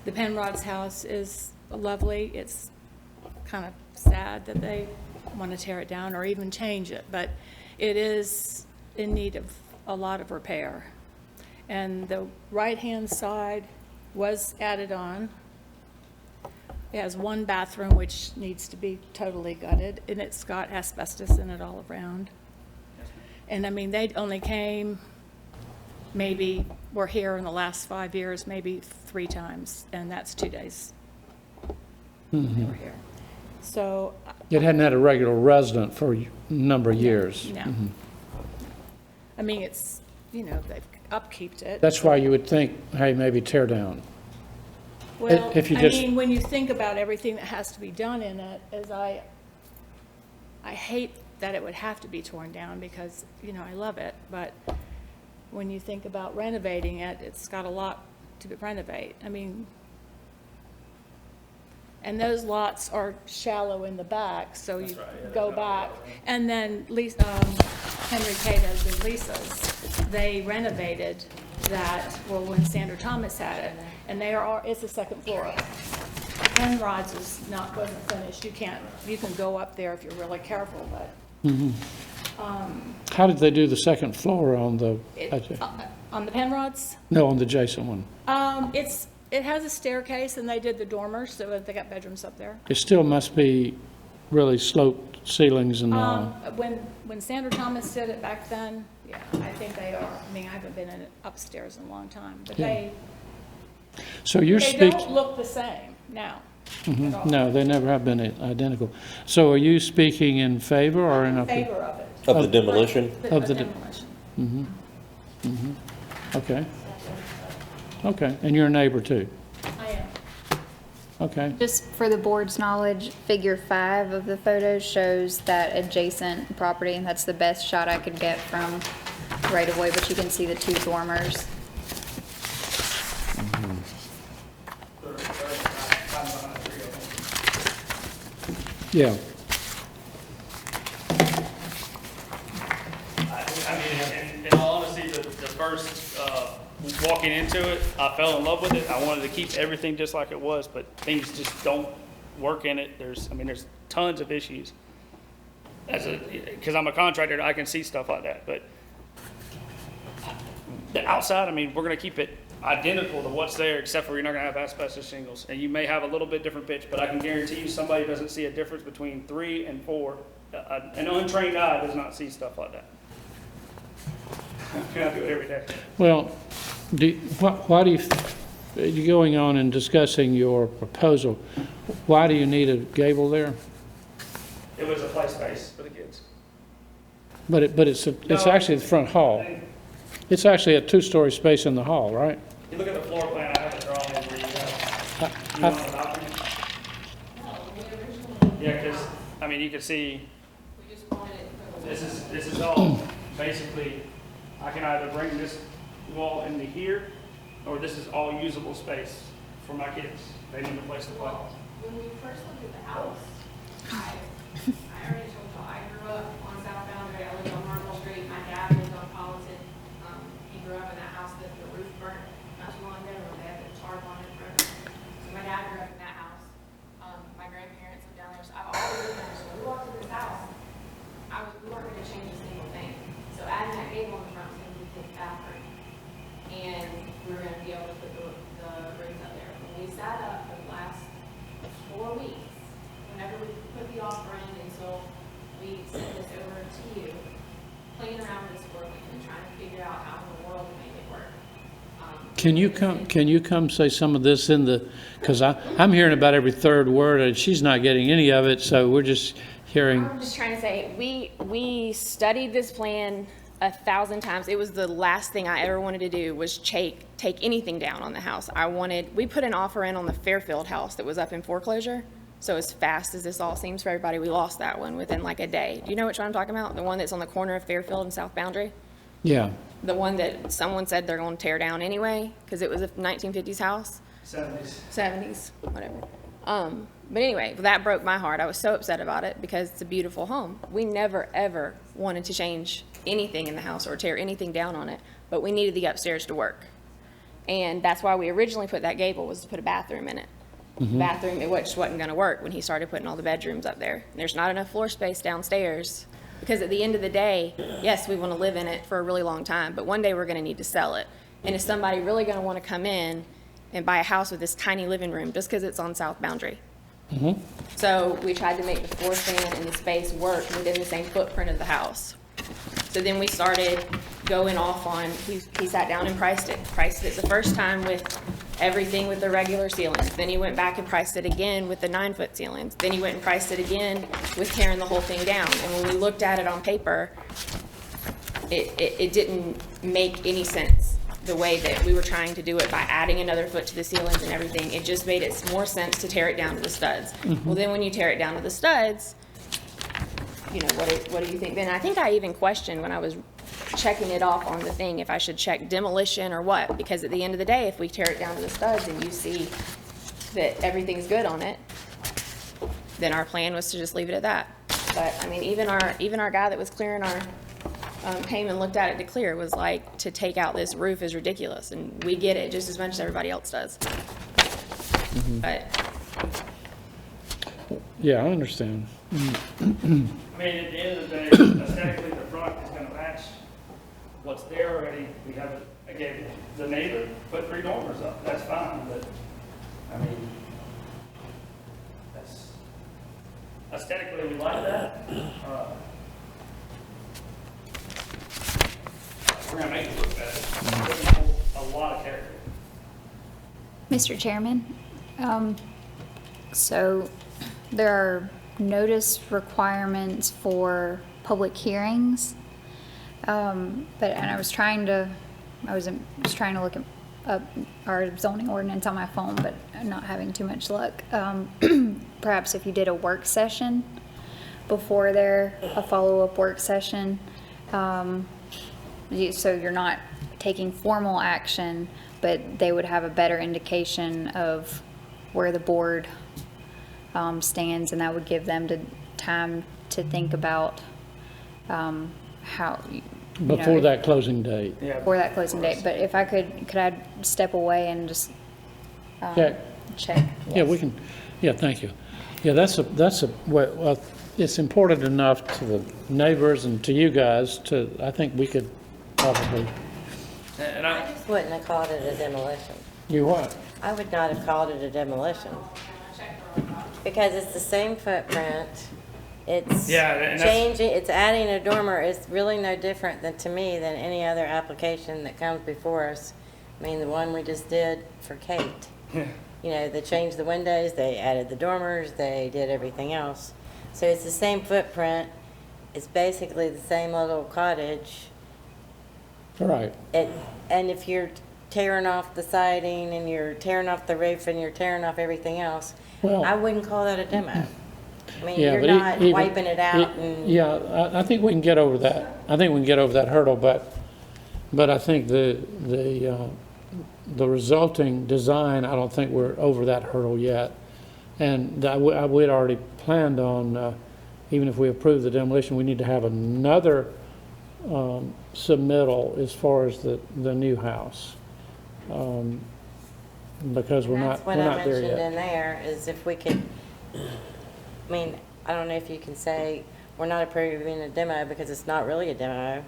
The Penrods' house is lovely. It's kind of sad that they want to tear it down or even change it, but it is in need of a lot of repair. And the right-hand side was added on. It has one bathroom which needs to be totally gutted, and it's got asbestos in it all around. And I mean, they only came, maybe, were here in the last 5 years, maybe 3 times, and that's 2 days they were here. So It hadn't had a regular resident for a number of years. No. I mean, it's, you know, they've upkeeped it. That's why you would think, hey, maybe tear down. Well, if you I just- mean, when you think about everything that has to be done in it, I hate that it would have to be torn down because, you know, I love it, but when you think about renovating it, it's got a lot to renovate. I mean, and those lots are shallow in the back, so you go back. And then Henry Cato's and Lisa's, they renovated that, well, when Sandra Thomas had it, and it's the second floor. Penrod's wasn't finished. You can go up there if you're really careful, but. How did they do the second floor on the, On the Penrod's? no, on the adjacent one? It has a staircase, and they did the dormers, so they got bedrooms up there. It still must be really sloped ceilings and all. When Sandra Thomas did it back then, yeah, I think they are. I mean, I haven't been in it upstairs in a long time, but Yeah. So you're they speaking. don't look the same now. at all. No, they never have been identical. So are you speaking in favor or in Favor of it. Of the demolition? Of the demolition. Okay. Okay, and you're a neighbor too? I am. Okay. Just for the board's knowledge, figure 5 of the photos shows that adjacent property, and that's the best shot I could get from right away, but you can see the 2 dormers. Yeah. I mean, in all honesty, the first, walking into it, I fell in love with it. I wanted to keep everything just like it was, but things just don't work in it. There's tons of issues. Because I'm a contractor, I can see stuff like that, but the outside, I mean, we're gonna keep it identical to what's there, except for you're not gonna have asbestos shingles. And you may have a little bit different pitch, but I can guarantee you somebody doesn't see a difference between 3 and 4. An untrained eye does not see stuff like that. I do it every day. Well, why do you going on and discussing your proposal, why do you need a gable there? It was a play space for the kids. But it's actually the front hall. It's actually a 2-story space in the hall, right? You look at the floor plan, I have it drawn in where you have. You want the balcony? Yeah, because, I mean, you can see, this is all, basically, I can either bring this wall into here, or this is all usable space for my kids. They need a place to play. When we first looked at the house, I already told y'all, I grew up on South Boundary, I lived on Marble Street, my dad lived on Politan. He grew up in that house that the roof burnt not too long ago, where they had the tarp on it forever. So my dad grew up in that house. My grandparents lived down there, so I've always lived there. So when we walked into this house, we weren't gonna change a single thing. So adding that gable in the front was gonna be the bathroom. And we were gonna be able to put the rooms up there. When we sat up for the last 4 weeks, whenever we put the offer in until we sent this over to you, playing around with this for a week and trying to figure out how in the world to make it work. Can you come say some of this in the, because I'm hearing about every third word and she's not getting any of it, so we're just hearing. I'm just trying to say, we studied this plan 1,000 times. It was the last thing I ever wanted to do was take anything down on the house. We put an offer in on the Fairfield house that was up in foreclosure. So as fast as this all seems for everybody, we lost that one within like a day. Do you know which one I'm talking about? The one that's on the corner of Fairfield and South Boundary? Yeah. The one that someone said they're going to tear down anyway, because it was a 1950s house? 70s, whatever. But anyway, that broke my heart. I was so upset about it because it's a beautiful home. We never, ever wanted to change anything in the house or tear anything down on it, but we needed the upstairs to work. And that's why we originally put that gable, was to put a bathroom in it. Bathroom, which wasn't going to work when he started putting all the bedrooms up there. There's not enough floor space downstairs, because at the end of the day, yes, we want to live in it for a really long time, but one day we're going to need to sell it. And is somebody really going to want to come in and buy a house with this tiny living room just because it's on South Boundary? So we tried to make the floor span and the space work within the same footprint of the house. So then we started going off on, he sat down and priced it the first time with everything with the regular ceilings. Then he went back and priced it again with the 9-foot ceilings. Then he went and priced it again with tearing the whole thing down. And when we looked at it on paper, it didn't make any sense the way that we were trying to do it by adding another foot to the ceilings and everything. It just made it more sense to tear it down to the studs. Well, then when you tear it down to the studs, you know, what do you think? Then I think I even questioned when I was checking it off on the thing if I should check demolition or what, because at the end of the day, if we tear it down to the studs and you see that everything's good on it, then our plan was to just leave it at that. But I mean, even our guy that was clearing our came and looked at it to clear was like, to take out this roof is ridiculous, and we get it just as much as everybody else does. But Yeah, I understand. I mean, at the end of the day, aesthetically, the front is gonna match what's there already. We have, again, the neighbor put 3 dormers up, that's fine, but, I mean, that's, aesthetically, we like that. We're gonna make it look better. It's gonna hold a lot of character. Mr. Chairman, so there are notice requirements for public hearings. I was trying to look up our zoning ordinance on my phone, but not having too much luck. Perhaps if you did a work session before there, a follow-up work session, so you're not taking formal action, but they would have a better indication of where the board stands, and that would give them the time to think about how, you know, Before that closing date. before that closing date. But if I could I step away and just check? Yeah, we can, yeah, thank you. Yeah, well, it's important enough to the neighbors and to you guys I think we could probably. And I just wouldn't have called it a demolition. You what? I would not have called it a demolition. Because it's the same footprint. It's Yeah, and that's- changing, it's adding a dormer. It's really no different to me than any other application that comes before us. I mean, the one we just did for Kate. You know, they changed the windows, they added the dormers, they did everything else. So it's the same footprint. It's basically the same little cottage. Right. And if you're tearing off the siding and you're tearing off the roof and you're tearing off everything else, Well- I wouldn't call that a demo. I mean, Yeah, you're but not even- wiping it out and. Yeah, I think we can get over that. I think we can get over that hurdle, but I think the resulting design, I don't think we're over that hurdle yet. And we'd already planned on, even if we approve the demolition, we need to have another submittal as far as the new house. Because we're not That's what there I mentioned yet. in there, is if we could, I mean, I don't know if you can say, we're not approving a demo because it's not really a demo.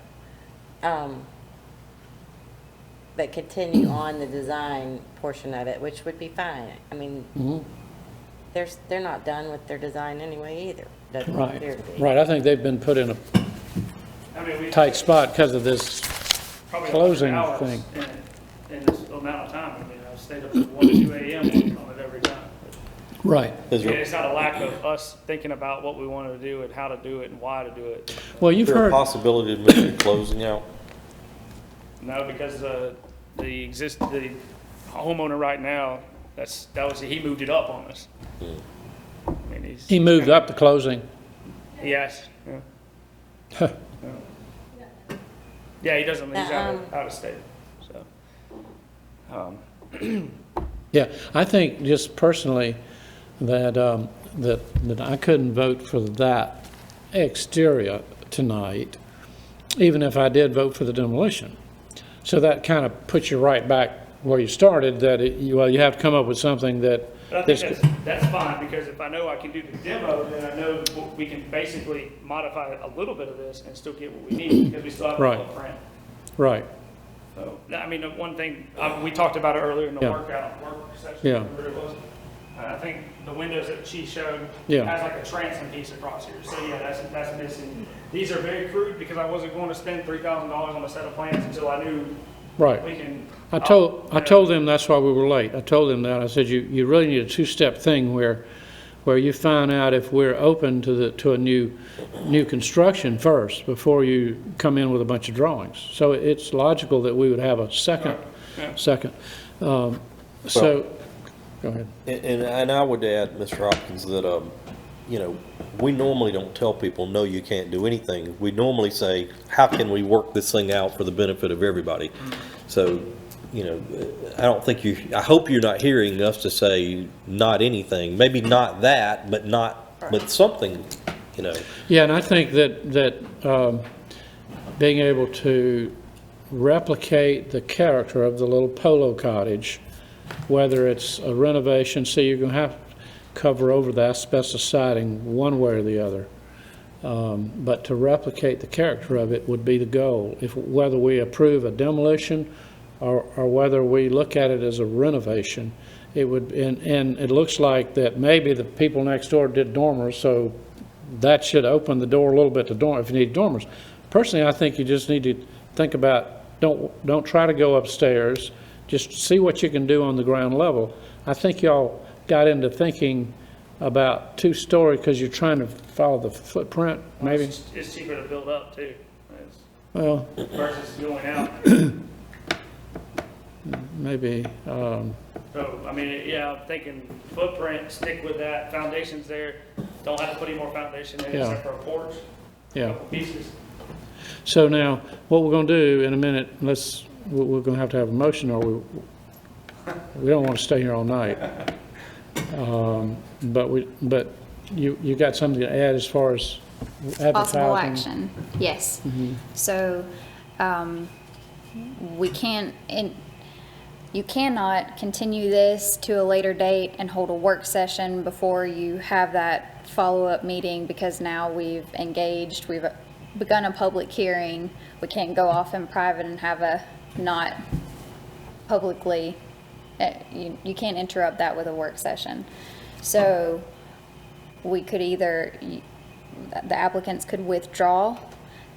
But continue on the design portion of it, which would be fine. I mean, they're not done with their design anyway either. Doesn't appear to be. Right, I think they've been put in a I mean, we tight spot because of this probably closing 100 hours thing. in this amount of time. I mean, I've stayed up to 1 to 2 a.m. working on it every time. Right. Is And there, it's not a lack of us thinking about what we wanted to do and how to do it and why to do it. Well, is you've there a heard, possibility of moving closing out? No, because the homeowner right now, he moved it up on us. I mean, he moved up the closing. Yes, yeah. Yeah, he doesn't, he's out of state, so. Yeah, I think just personally that, that I couldn't vote for that exterior tonight, even if I did vote for the demolition. So that kind of puts you right back where you started, that you have to come up with something that. But I think that's fine, because if I know I can do the demo, then I know we can basically modify a little bit of this and still get what we need, because we still have a Right. footprint. Right. So, I mean, the one thing, we talked about it earlier in the Yeah. work section, Yeah. whatever it was. I think the windows that she showed Yeah. has like a transom piece across here. So yeah, that's missing. These are very crude because I wasn't going to spend $3,000 on a set of plans until I knew Right. We can. I told them that's why we were late. I told them that. I said, you really need a two-step thing where you find out if we're open to a new construction first before you come in with a bunch of drawings. So it's logical that we would have a second. So, go ahead. And I would add, Mr. Hopkins, that, we normally don't tell people, no, you can't do anything. We normally say, how can we work this thing out for the benefit of everybody? So, I hope you're not hearing us to say not anything, maybe not that, but something, Yeah, and I think that being able to replicate the character of the little polo cottage, whether it's a renovation, so you're going to have to cover over the asbestos siding one way or the other. But to replicate the character of it would be the goal. Whether we approve a demolition or whether we look at it as a renovation, it would, and it looks like that maybe the people next door did dormers, so that should open the door a little bit to dorm if you need dormers. Personally, I think you just need to think about, don't try to go upstairs, just see what you can do on the ground level. I think y'all got into thinking about two-story because you're trying to follow the footprint, maybe? It's cheaper to build up too. Well, Versus going out. maybe, So, I mean, yeah, I'm thinking footprint, stick with that, foundation's there, don't have to put any more foundation in Yeah. except for a porch. yeah. Pieces. So now, what we're going to do in a minute, we're going to have a motion, or we don't want to stay here all night. But you got something to add as far as advertising? Possible action, yes. Mhm. So, we can't, you cannot continue this to a later date and hold a work session before you have that follow-up meeting, because now we've engaged, we've begun a public hearing. We can't go off in private and have a not publicly, you can't interrupt that with a work session. So we could either, the applicants could withdraw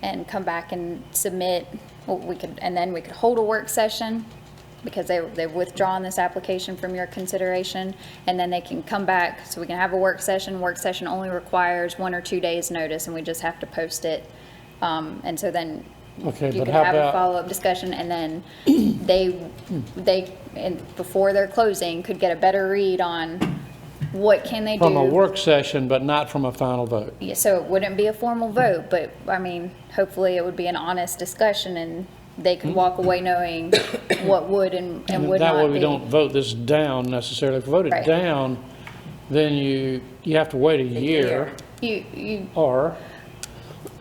and come back and submit, and then we could hold a work session because they've withdrawn this application from your consideration, and then they can come back, so we can have a work session. Work session only requires 1 or 2 days' notice, and we just have to post it. And so then Okay, you but could how have a about, follow-up discussion, and then and before their closing, could get a better read on what can they do. from a work session, but not from a final vote? Yeah, so it wouldn't be a formal vote, but, I mean, hopefully it would be an honest discussion, and they could walk away knowing what would and would That way not we be. don't vote this down necessarily. If we vote it Right. down, then you have to wait a year, You, or,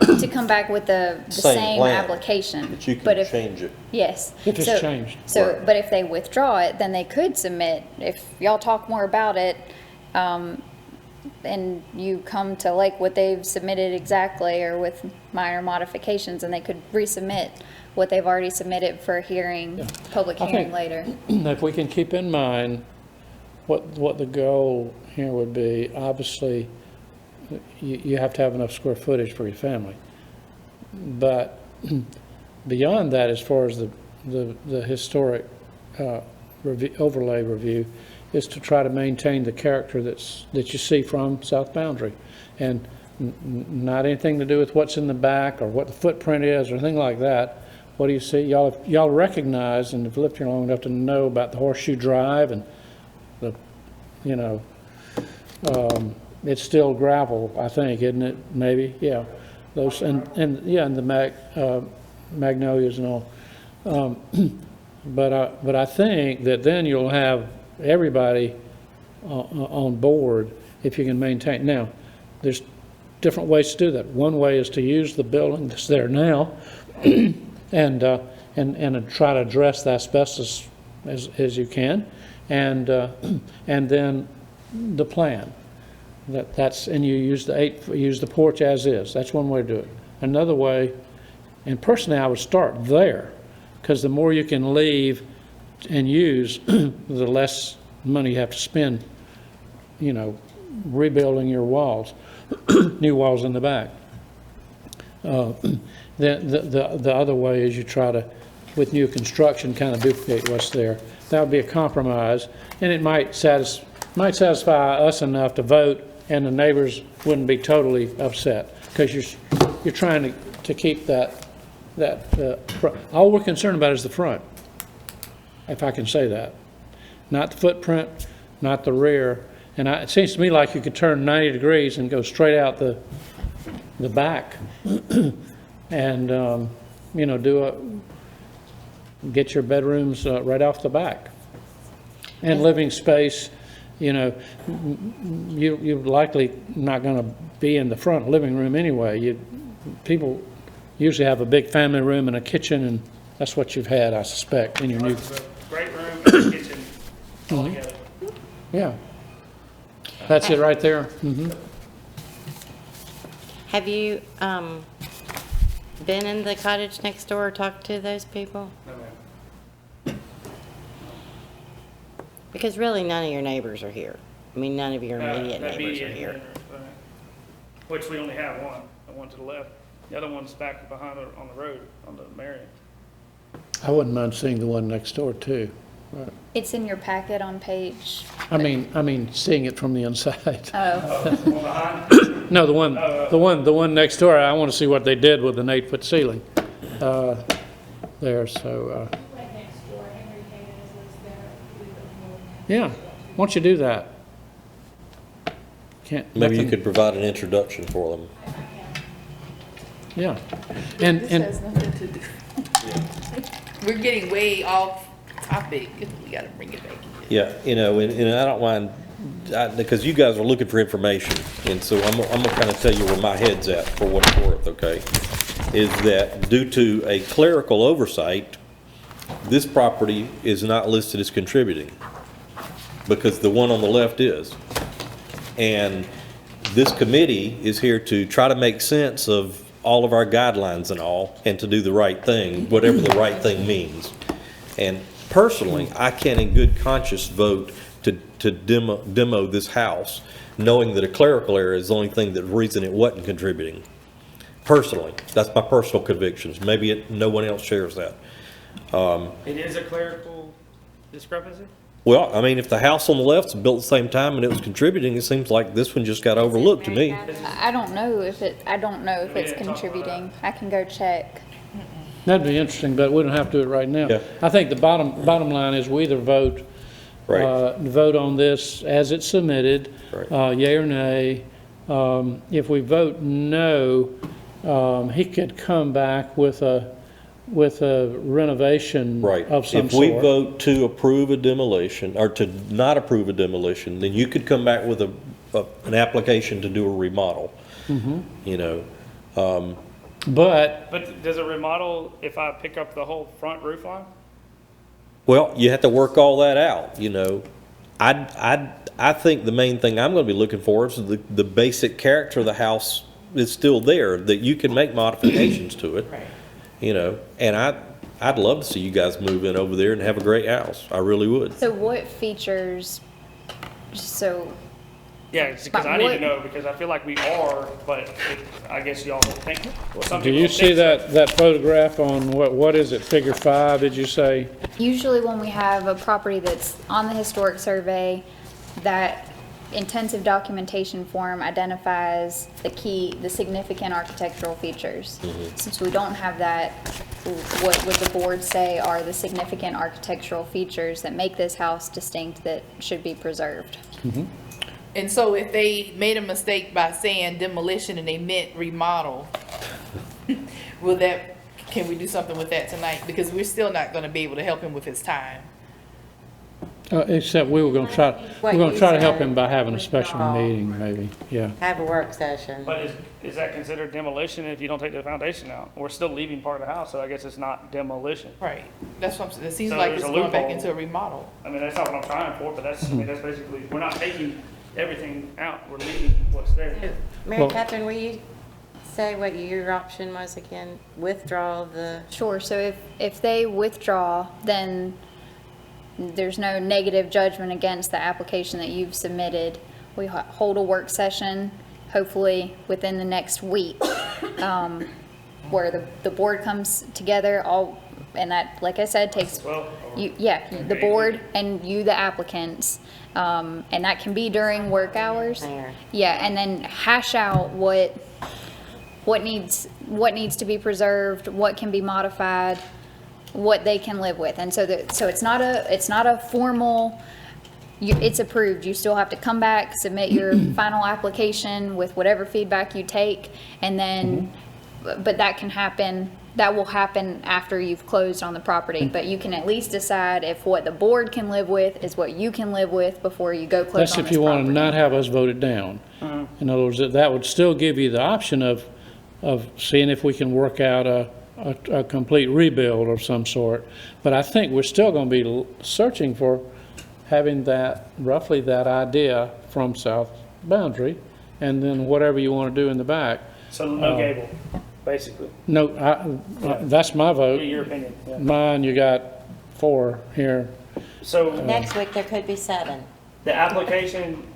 to come back with the Same same plan, application. but you But can if- change it. Yes. If it's So- changed. So, Right. but if they withdraw it, then they could submit, if y'all talk more about it, and you come to like what they've submitted exactly, or with minor modifications, and they could resubmit what they've already submitted for a hearing, public I hearing think- later. if we can keep in mind what the goal here would be, obviously, you have to have enough square footage for your family. But beyond that, as far as the historic overlay review, is to try to maintain the character that you see from South Boundary. And not anything to do with what's in the back or what the footprint is or anything like that. What do you see? Y'all recognize and have lived here long enough to know about the Horseshoe Drive and it's still gravel, I think, isn't it? Maybe, yeah. Those and the magnolias and all. But I think that then you'll have everybody on board if you can maintain. Now, there's different ways to do that. One way is to use the building that's there now and try to address the asbestos as you can, and then the plan. And you use the porch as is. That's one way to do it. Another way, and personally I would start there, because the more you can leave and use, the less money you have to spend, rebuilding your walls, new walls in the back. The other way is you try to with new construction, kind of duplicate what's there. That would be a compromise, and it might satisfy us enough to vote, and the neighbors wouldn't be totally upset, because you're trying to keep that, all we're concerned about is the front, if I can say that. Not the footprint, not the rear. And it seems to me like you could turn 90 degrees and go straight out the back and, you know, get your bedrooms right off the back. And living space, you know, you're likely not going to be in the front living room anyway. People usually have a big family room and a kitchen, and that's what you've had, I suspect, in your new. Great room and kitchen all together. Yeah. That's it right there. Have you been in the cottage next door or talked to those people? No, ma'am. Because really, none of your neighbors are here. I mean, none of your immediate That neighbors are immediate here. neighbor, which we only have one, the one to the left. The other one's back behind on the road, on the Marion. I wouldn't mind seeing the one next door too. It's in your packet on page. I mean, seeing it from the inside. Oh, No, the one next door. I want to see what they did with an 8-foot ceiling there. So, yeah. Why don't you do that? Maybe you could provide an introduction for them. Yeah, and Has nothing to do. We're getting way off topic. We gotta bring it back. Yeah, you know, and I don't mind, because you guys are looking for information, and so I'm gonna kind of tell you where my head's at for what it's worth, okay? Is that due to a clerical oversight, this property is not listed as contributing, because the one on the left is. And this committee is here to try to make sense of all of our guidelines and all, and to do the right thing, whatever the right thing means. And personally, I can in good conscience vote to demo this house, knowing that a clerical error is the only thing, the reason it wasn't contributing. Personally, that's my personal convictions. Maybe no one else shares that. It is a clerical discrepancy? Well, I mean, if the house on the left's built at the same time and it was contributing, it seems like this one just got overlooked to me. I don't know if it's contributing. I can go check. that'd be interesting, but we don't have to do it right now. Yeah. I think the bottom line is we either vote on this as it's submitted, yea or nay. If we vote no, he could come back with a renovation of some If we sort. vote to approve a demolition, or to not approve a demolition, then you could come back with an application to do a remodel. You know, But does a remodel, if I pick up the whole front roof line? well, you have to work all that out, you know. I think the main thing I'm gonna be looking for is the basic character of the house is still there, that you can make modifications to it. You know, and I'd love to see you guys move in over there and have a great house. I really would. So what features, so, Yeah, because I need to know, because I feel like we are, but I guess y'all don't think. Well, some do people you don't see think so. that photograph on what is it, figure 5, did you say? usually when we have a property that's on the historic survey, that intensive documentation form identifies the significant architectural features. Since we don't have that, what would the board say are the significant architectural features that make this house distinct that should be preserved? And so if they made a mistake by saying demolition and they meant remodel, can we do something with that tonight? Because we're still not gonna be able to help him with his time. Except we were gonna try to help him by having a special meeting, maybe, yeah. Have a work session. But is that considered demolition if you don't take the foundation out? We're still leaving part of the house, so I guess it's not demolition. Right, that's what I'm saying, it seems So like there's it's a going back loophole. into a remodel. I mean, that's not what I'm trying for, but that's, I mean, that's basically, we're not taking everything out, we're leaving what's there. Mary Catherine, will you say what your option was again? Withdraw the, Sure, so if they withdraw, then there's no negative judgment against the application that you've submitted. We hold a work session, hopefully within the next week, where the board comes together, all and that, like I said, takes, you, yeah, the board and you, the applicants. And that can be during work hours. Fair. Yeah, and then hash out what needs to be preserved, what can be modified, what they can live with. And so it's not a formal, it's approved. You still have to come back, submit your final application with whatever feedback you take, and then, but that will happen after you've closed on the property. But you can at least decide if what the board can live with is what you can live with before you go close on this That's property. if you want to not have us voted down. In other words, that would still give you the option of seeing if we can work out a complete rebuild of some sort. But I think we're still going to be searching for having roughly that idea from south boundary, and then whatever you want to do in the back. So no gable, basically. No, that's my vote. Your opinion, yeah. Mine, you got 4 here. So Next week, there could be 7. the application,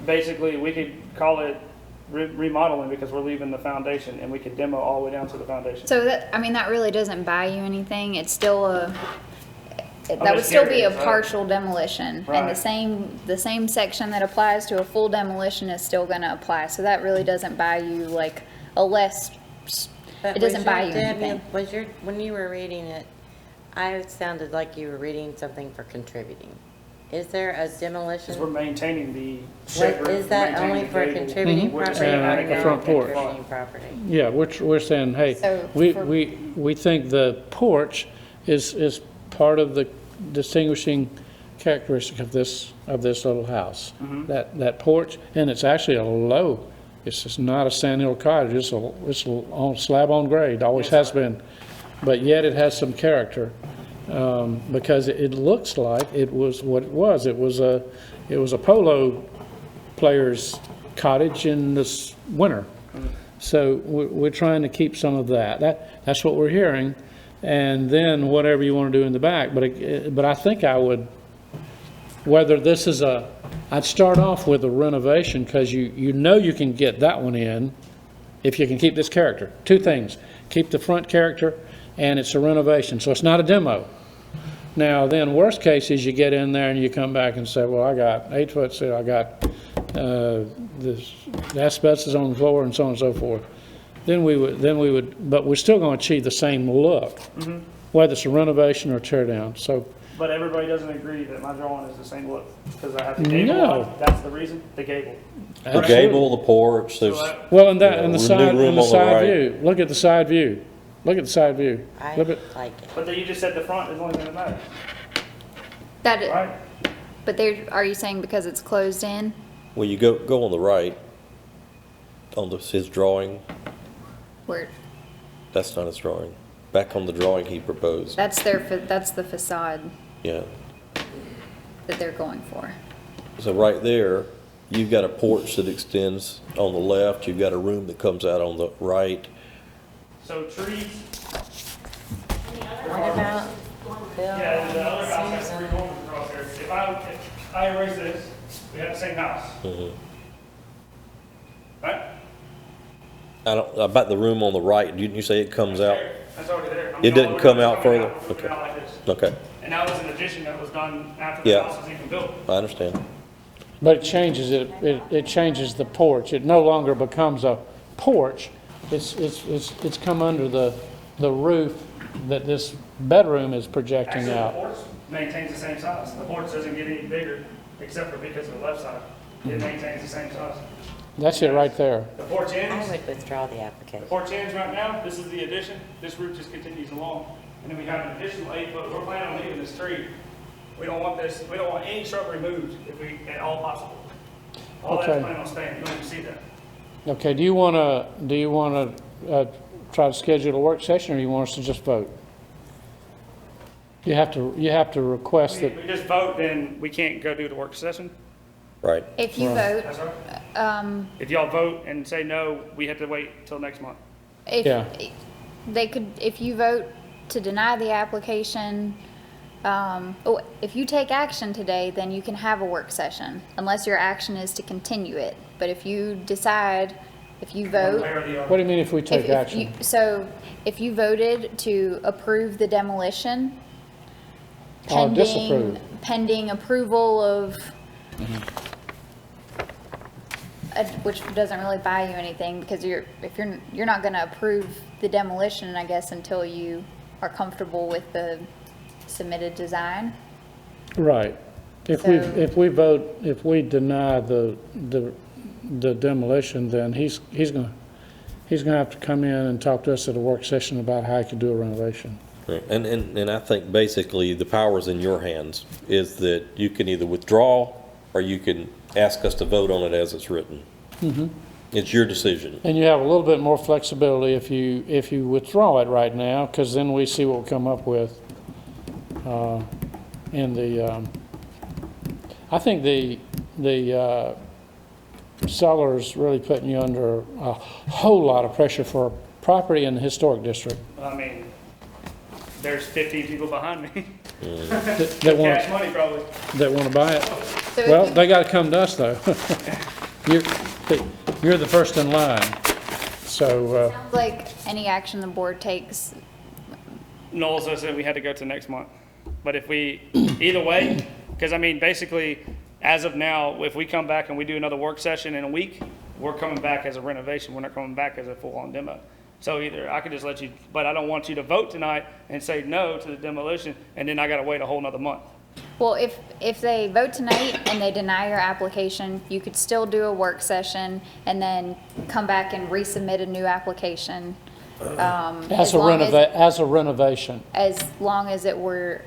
basically, we could call it remodeling because we're leaving the foundation, and we could demo all the way down to the foundation. So that really doesn't buy you anything. It's still that would just still be a curious, right? partial demolition. And Right. the same section that applies to a full demolition is still gonna apply. So that really doesn't buy you like a less, But it doesn't was buy your you anything. when you were reading it, it sounded like you were reading something for contributing. Is there a Because we're demolition? maintaining the shed What, roof, is that maintaining only the for gable. contributing We're property saying or adding a front porch. non-contributing property? Yeah, we're saying, hey, So we think the porch is part of the distinguishing characteristic of this little house. That porch, and it's actually it's just not a sandhill cottage, it's on slab on grade, always has been. But yet it has some character, because it looks like it was what it was. It was a polo player's cottage in this winter. So we're trying to keep some of that. That's what we're hearing. And then whatever you want to do in the back. But I think I would, whether this is I'd start off with a renovation, because you know you can get that one in if you can keep this character. 2 things, keep the front character, and it's a renovation, so it's not a demo. Now, then, worst case is you get in there and you come back and say, well, I got 8 foot ceiling, I got this asbestos on the floor, and so on and so forth. Then we would, but we're still going to achieve the same look, whether it's a renovation or tear down. So, But everybody doesn't agree that my drawing is the same look, because I have the gable No. on. That's the reason, the gable. The gable, the porch, there's, well, and Yeah, the new side, room and the on the side right. view. Look at the side view. Look at the side view. I Look at, like it. But then you just said the front is only going to matter, That, right? but are you saying because it's closed in? well, you go on the right, on his drawing, Where, that's not his drawing. Back on the drawing he proposed, that's the facade yeah. that they're going for. So right there, you've got a porch that extends on the left, you've got a room that comes out on the right. So trees, What about Bill? yeah, the other house has 3 Susan? dormers across there. If I erase this, we have the same house, right? About the room on the right, didn't you say it comes out? That's already there. It didn't come out further? It's coming out like this. Okay, And that was an addition that was done after the Yeah. house was even built. I understand. but it changes it changes the porch. It no longer becomes a porch. It's come under the roof that this bedroom is projecting Actually, the out. porch maintains the same size. The porch doesn't get any bigger, except for because of the left side. It maintains the same size. That's it right there. The porch I ends, would withdraw the the application. porch ends right now, this is the addition, this roof just continues along. And then we have an additional 8 foot, we're planning on leaving this tree. We don't want any shrubbery moved if we, at all possible. All that's Okay. planning on staying, you don't even see that. Okay, do you want to try to schedule a work session, or you want us to just vote? You have to request that. We just vote, then we can't go do the work session. Right. If you vote, That's right. If y'all vote and say no, we have to wait till next month. Yeah. if you vote to deny the application, if you take action today, then you can have a work session, unless your action is to continue it. But if you decide If you vote. What do you mean if we take If action? you- So if you voted to approve the demolition, Or disapprove? pending approval of, which doesn't really buy you anything, because you're not gonna approve the demolition, I guess, until you are comfortable with the submitted design. Right. If we deny the demolition, then he's gonna have to come in and talk to us at a work session about how he can do a renovation. Right. And I think basically the power's in your hands, is that you can either withdraw or you can ask us to vote on it as it's written. It's your decision. And you have a little bit more flexibility if you withdraw it right now, because then we see what we come up with. I think the seller's really putting you under a whole lot of pressure for a property in the historic district. I mean, there's 15 people behind me. That want, Cash money probably. that want to buy it. So Well, they got to come to us, though. You're the first in line. So, Sounds like any action the board takes, Noel said we had to go to next month. But if we, either way, because I mean, basically, as of now, if we come back and we do another work session in a week, we're coming back as a renovation. We're not coming back as a full-on demo. So either I could just let you, but I don't want you to vote tonight and say no to the demolition, and then I got to wait a whole nother month. well, if they vote tonight and they deny your application, you could still do a work session and then come back and resubmit a new application. as a renovation. As long as it were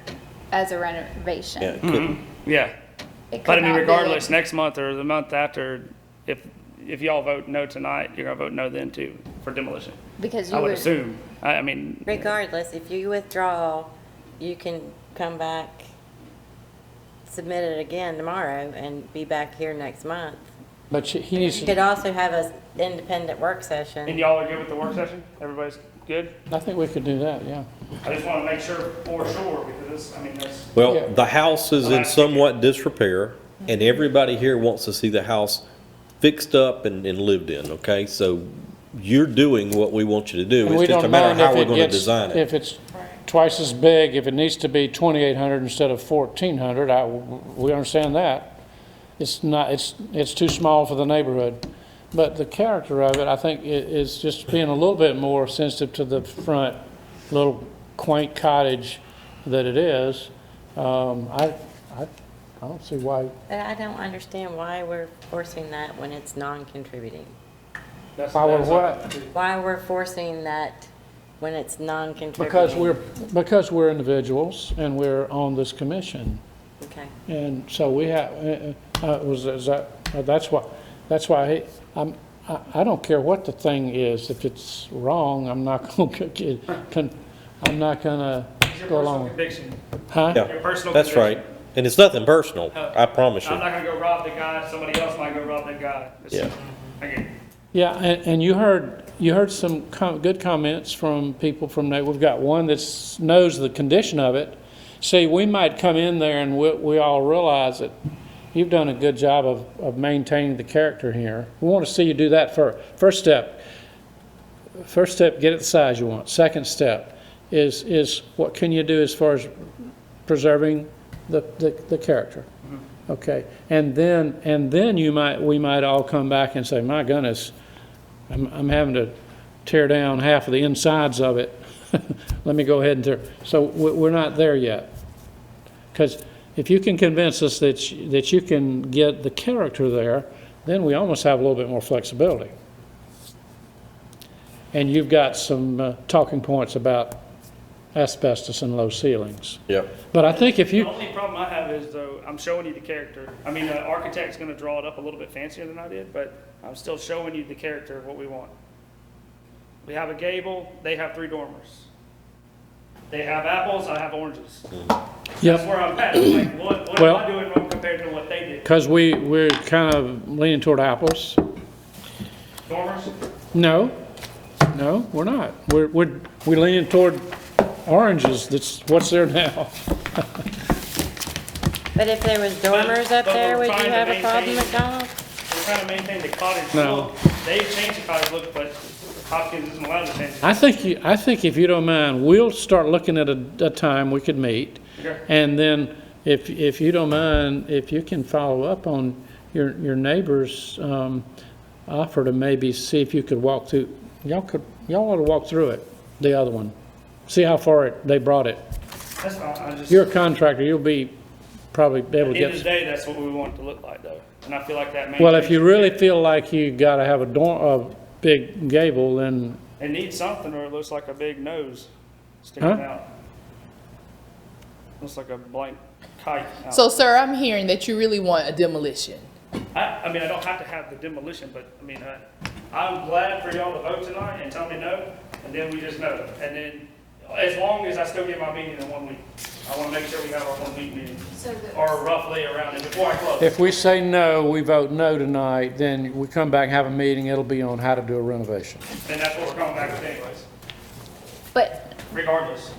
as a renovation. Yeah, it could- Yeah. It But I could mean, not be- regardless, next month or the month after, if y'all vote no tonight, you're gonna vote no then too for demolition. Because I you would would, assume. I mean, Regardless, if you withdraw, you can come back, submit it again tomorrow, and be back here next month. But he needs, You could also have an independent work and session. y'all are good with the work session? Everybody's good? I think we could do that, yeah. I just wanna make sure for sure, because I mean, that's. Well, Yeah. the house is in somewhat disrepair, and everybody here wants to see the house fixed up and lived in, okay? So you're doing what we want you to do. And we It's just a don't matter mind of how if we're it gonna gets, design it. if it's twice as big, if it needs to be 2,800 instead of 1,400, we understand that. It's not, it's too small for the neighborhood. But the character of it, I think, is just being a little bit more sensitive to the front, little quaint cottage that it is. I don't see why, But I don't understand why we're forcing that when it's non-contributing. why we're what? Why we're forcing that when it's non-contributing. Because we're individuals and we're on this commission. Okay. And so we have, that's why I don't care what the thing is. If it's wrong, I'm not gonna go along with it. Conviction. Huh? Yeah, Your personal that's conviction. right. And it's nothing personal, I promise you. I'm not gonna go rob the guy, somebody else might go rob that guy. Yeah. I get it. Yeah, and you heard some good comments from people from there. We've got one that knows the condition of it. See, we might come in there and we all realize that you've done a good job of maintaining the character here. We want to see you do that first step. First step, get it the size you want. Second step is what can you do as far as preserving the character. Okay, and then we might all come back and say, my goodness, I'm having to tear down half of the insides of it. Let me go ahead and tear. So we're not there yet. Because if you can convince us that you can get the character there, then we almost have a little bit more flexibility. And you've got some talking points about asbestos and low ceilings. Yep. But I think if you, The only problem I have is, though, I'm showing you the character. I mean, the architect's gonna draw it up a little bit fancier than I did, but I'm still showing you the character of what we want. We have a gable, they have 3 dormers. They have apples, I have oranges. That's yep, where I'm at. I'm like, what Well- am I doing wrong compared to what they did? because we're kind of leaning toward apples. Dormers? No, we're not. We're leaning toward oranges. That's what's there now. But if there was dormers up but there, we're would you trying to have a problem, maintain- McDonald? We're trying to maintain the cottage No. look. They've changed the cottage look, but Hopkins isn't allowed to change it. I think if you don't mind, we'll start looking at a time we could meet. Okay. And then if you don't mind, if you can follow up on your neighbor's offer to maybe see if you could walk through, y'all ought to walk through it, the other one. See how far they brought it. That's fine, I just. You're a contractor, you'll be probably able At to the end of get. the day, that's what we want it to look like though. And I feel like that Well, if maintains- you really feel like you gotta have a big gable, then, It needs something or it looks like a big nose sticking Huh? out. Looks like a blank kite out. So, sir, I'm hearing that you really want a demolition. I mean, I don't have to have the demolition, but I mean, I'm glad for y'all to vote tonight and tell me no, and then we just know. And then, as long as I still get my meeting in 1 week, I want to make sure we have our 1 week meeting, or roughly around it before I close. if we say no, we vote no tonight, then we come back and have a meeting, it'll be on how to do a renovation. And that's what we're coming back with anyways, But regardless.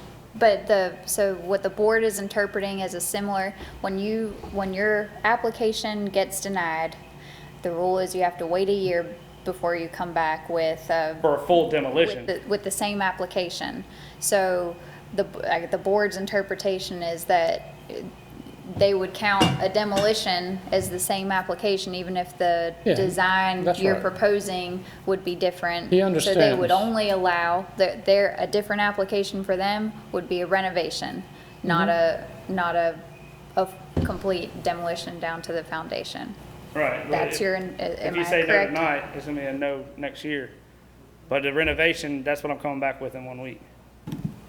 so what the board is interpreting as a similar, when your application gets denied, the rule is you have to wait a year before you come back with, For a full demolition. with the same application. So the board's interpretation is that they would count a demolition as the same application, even if the Yeah, design that's you're right. proposing would be different. He So they would understands. only allow, a different application for them would be a renovation, not Mm-hmm. a complete demolition down to the foundation. Right. but That's if- your, If am you I say no correct? tonight, it's gonna be a no next year. But the renovation, that's what I'm coming back with in 1 week.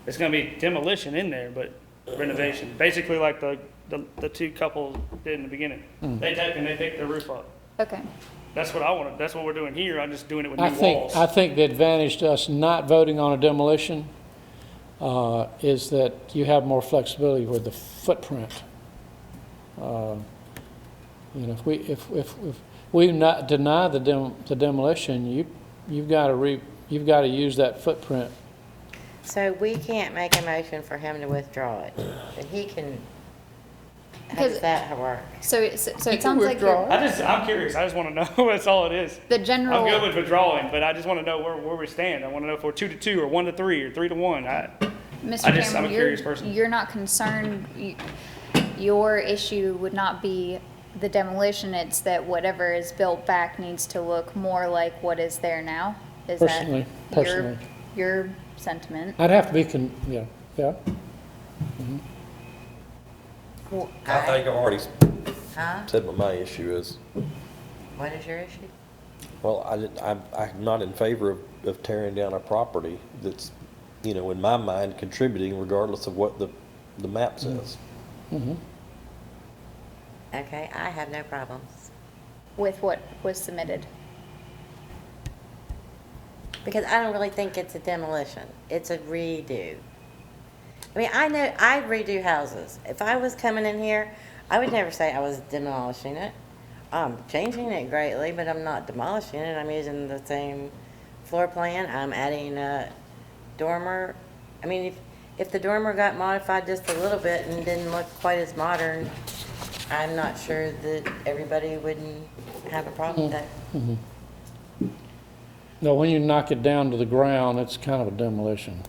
It's gonna be demolition in there, but renovation, basically like the two couples did in the beginning. They took and they picked their roof up. Okay. That's what I wanted, that's what we're doing here, I'm just doing it with I new think, walls. I think the advantage to us not voting on a demolition is that you have more flexibility with the footprint. You know, if we not deny the demolition, you've got to use that footprint. So we can't make a motion for him to withdraw it, but he can, how does Because- that work? So it can sounds like withdraw. I'm curious, I just wanna know, that's all it is. the general. I'm good with withdrawing, but I just wanna know where we stand. I wanna know if we're 2-2 or 1-3 or 3-1. Mr. I'm a Cameron, curious person. you're not concerned, your issue would not be the demolition, it's that whatever is built back needs to look more like what is there now? Is that Personally. your sentiment? I'd have to be, yeah. I think I've already Huh? said what my issue is. What is your issue? Well, I'm not in favor of tearing down a property that's, you know, in my mind, contributing regardless of what the map says. Okay, I have no problems. With what was submitted? Because I don't really think it's a demolition. It's a redo. I mean, I know, I redo houses. If I was coming in here, I would never say I was demolishing it. I'm changing it greatly, but I'm not demolishing it. I'm using the same floor plan. I'm adding a dormer. I mean, if the dormer got modified just a little bit and didn't look quite as modern, I'm not sure that everybody wouldn't have a problem with that. No, when you knock it down to the ground, it's kind of a demolition.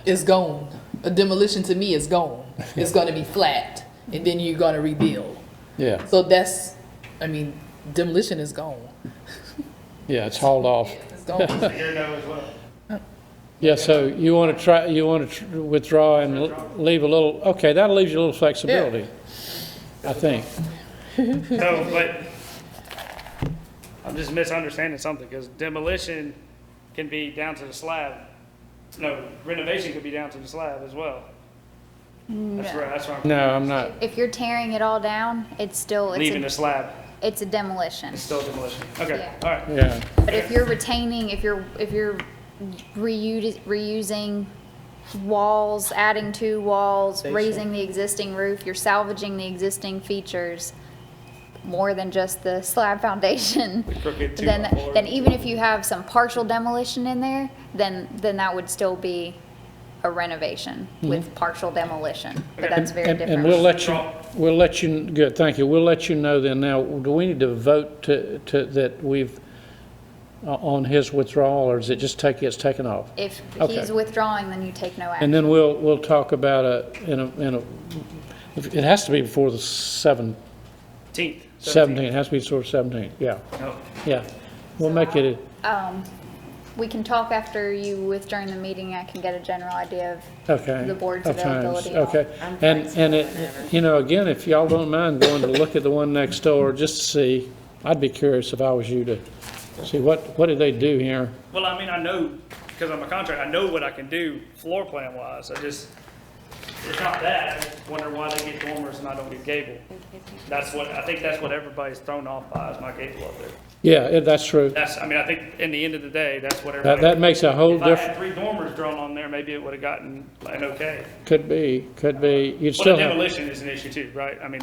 It's gone. A demolition to me is gone. It's going to be flat, and then you're going to rebuild. Yeah, So that's, I mean, demolition is gone. yeah, it's hauled off. It's gone. Here no as well. Yeah, so you want to withdraw and leave a little, okay, that'll leave you a little flexibility, I think. So, but I'm just misunderstanding something, because demolition can be down to the slab. No, renovation could be down to the slab as well. That's right, that's right. No, I'm not. If you're tearing it all down, it's still, Leaving the slab, it's a demolition. it's still demolition. Okay, Yeah. all right. Yeah, But if you're retaining, if you're reusing walls, adding two walls, raising the existing roof, you're salvaging the existing features more than just the slab foundation, crooked then, two-by floor. then even if you have some partial demolition in there, then that would still be a renovation with partial demolition, but that's very And different. we'll let you, good, thank you. We'll let you know then. Now, do we need to vote to that we've, on his withdrawal, or is it just gets taken off? If Okay. he's withdrawing, then you take no action. And then we'll talk about it has to be before the 17th. 17th, it has to be before 17th, yeah. No. Yeah. We'll make it, We can talk after you withdraw the meeting. I can get a general idea of okay. the board's of times, availability. and all. Okay. And it, you know, again, if y'all don't mind going to look at the one next door, just to see, I'd be curious if I was you to see what did they do here? Well, I mean, I know, because I'm a contractor, I know what I can do floor plan wise. It's not that. I just wonder why they get dormers and I don't get gable. I think that's what everybody's thrown off by, is my gable up there. Yeah, that's true. I mean, I think in the end of the day, that's what everybody. That makes a whole If I had different, 3 dormers drawn on there, maybe it would have gotten an okay. could be. You'd Well, the still have. demolition is an issue too, right? I mean,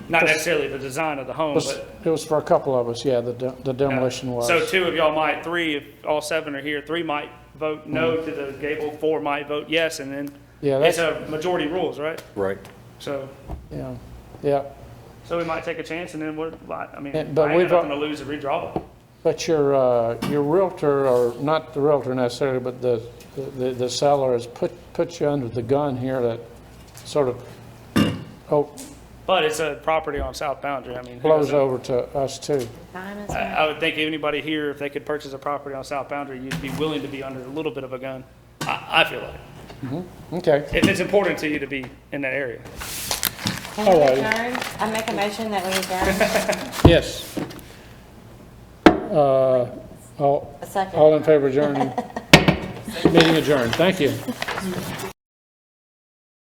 not necessarily the design of the home, but. It was for a couple of us, yeah, the demolition was. So 2 of y'all might, 3, if all 7 are here, 3 might vote no to the gable, 4 might vote yes, and then Yeah, it's a majority rules, right? Right. So, Yeah. so we might take a chance and then I mean, I Yeah, ain't but got we've- nothing to lose if we redraw it. But your realtor, or not the realtor necessarily, but the seller has put you under the gun here that sort of, But it's a property on South Boundary, I mean. who blows doesn't- over to us too. I would think anybody here, if they could purchase a property on South Boundary, you'd be willing to be under a little bit of a gun. I feel like, Okay. if it's important to you to be in that area. Can we All right. adjourn? I make a motion that we adjourn. Yes. A second. All in favor of adjourning? Meeting adjourned. Thank you.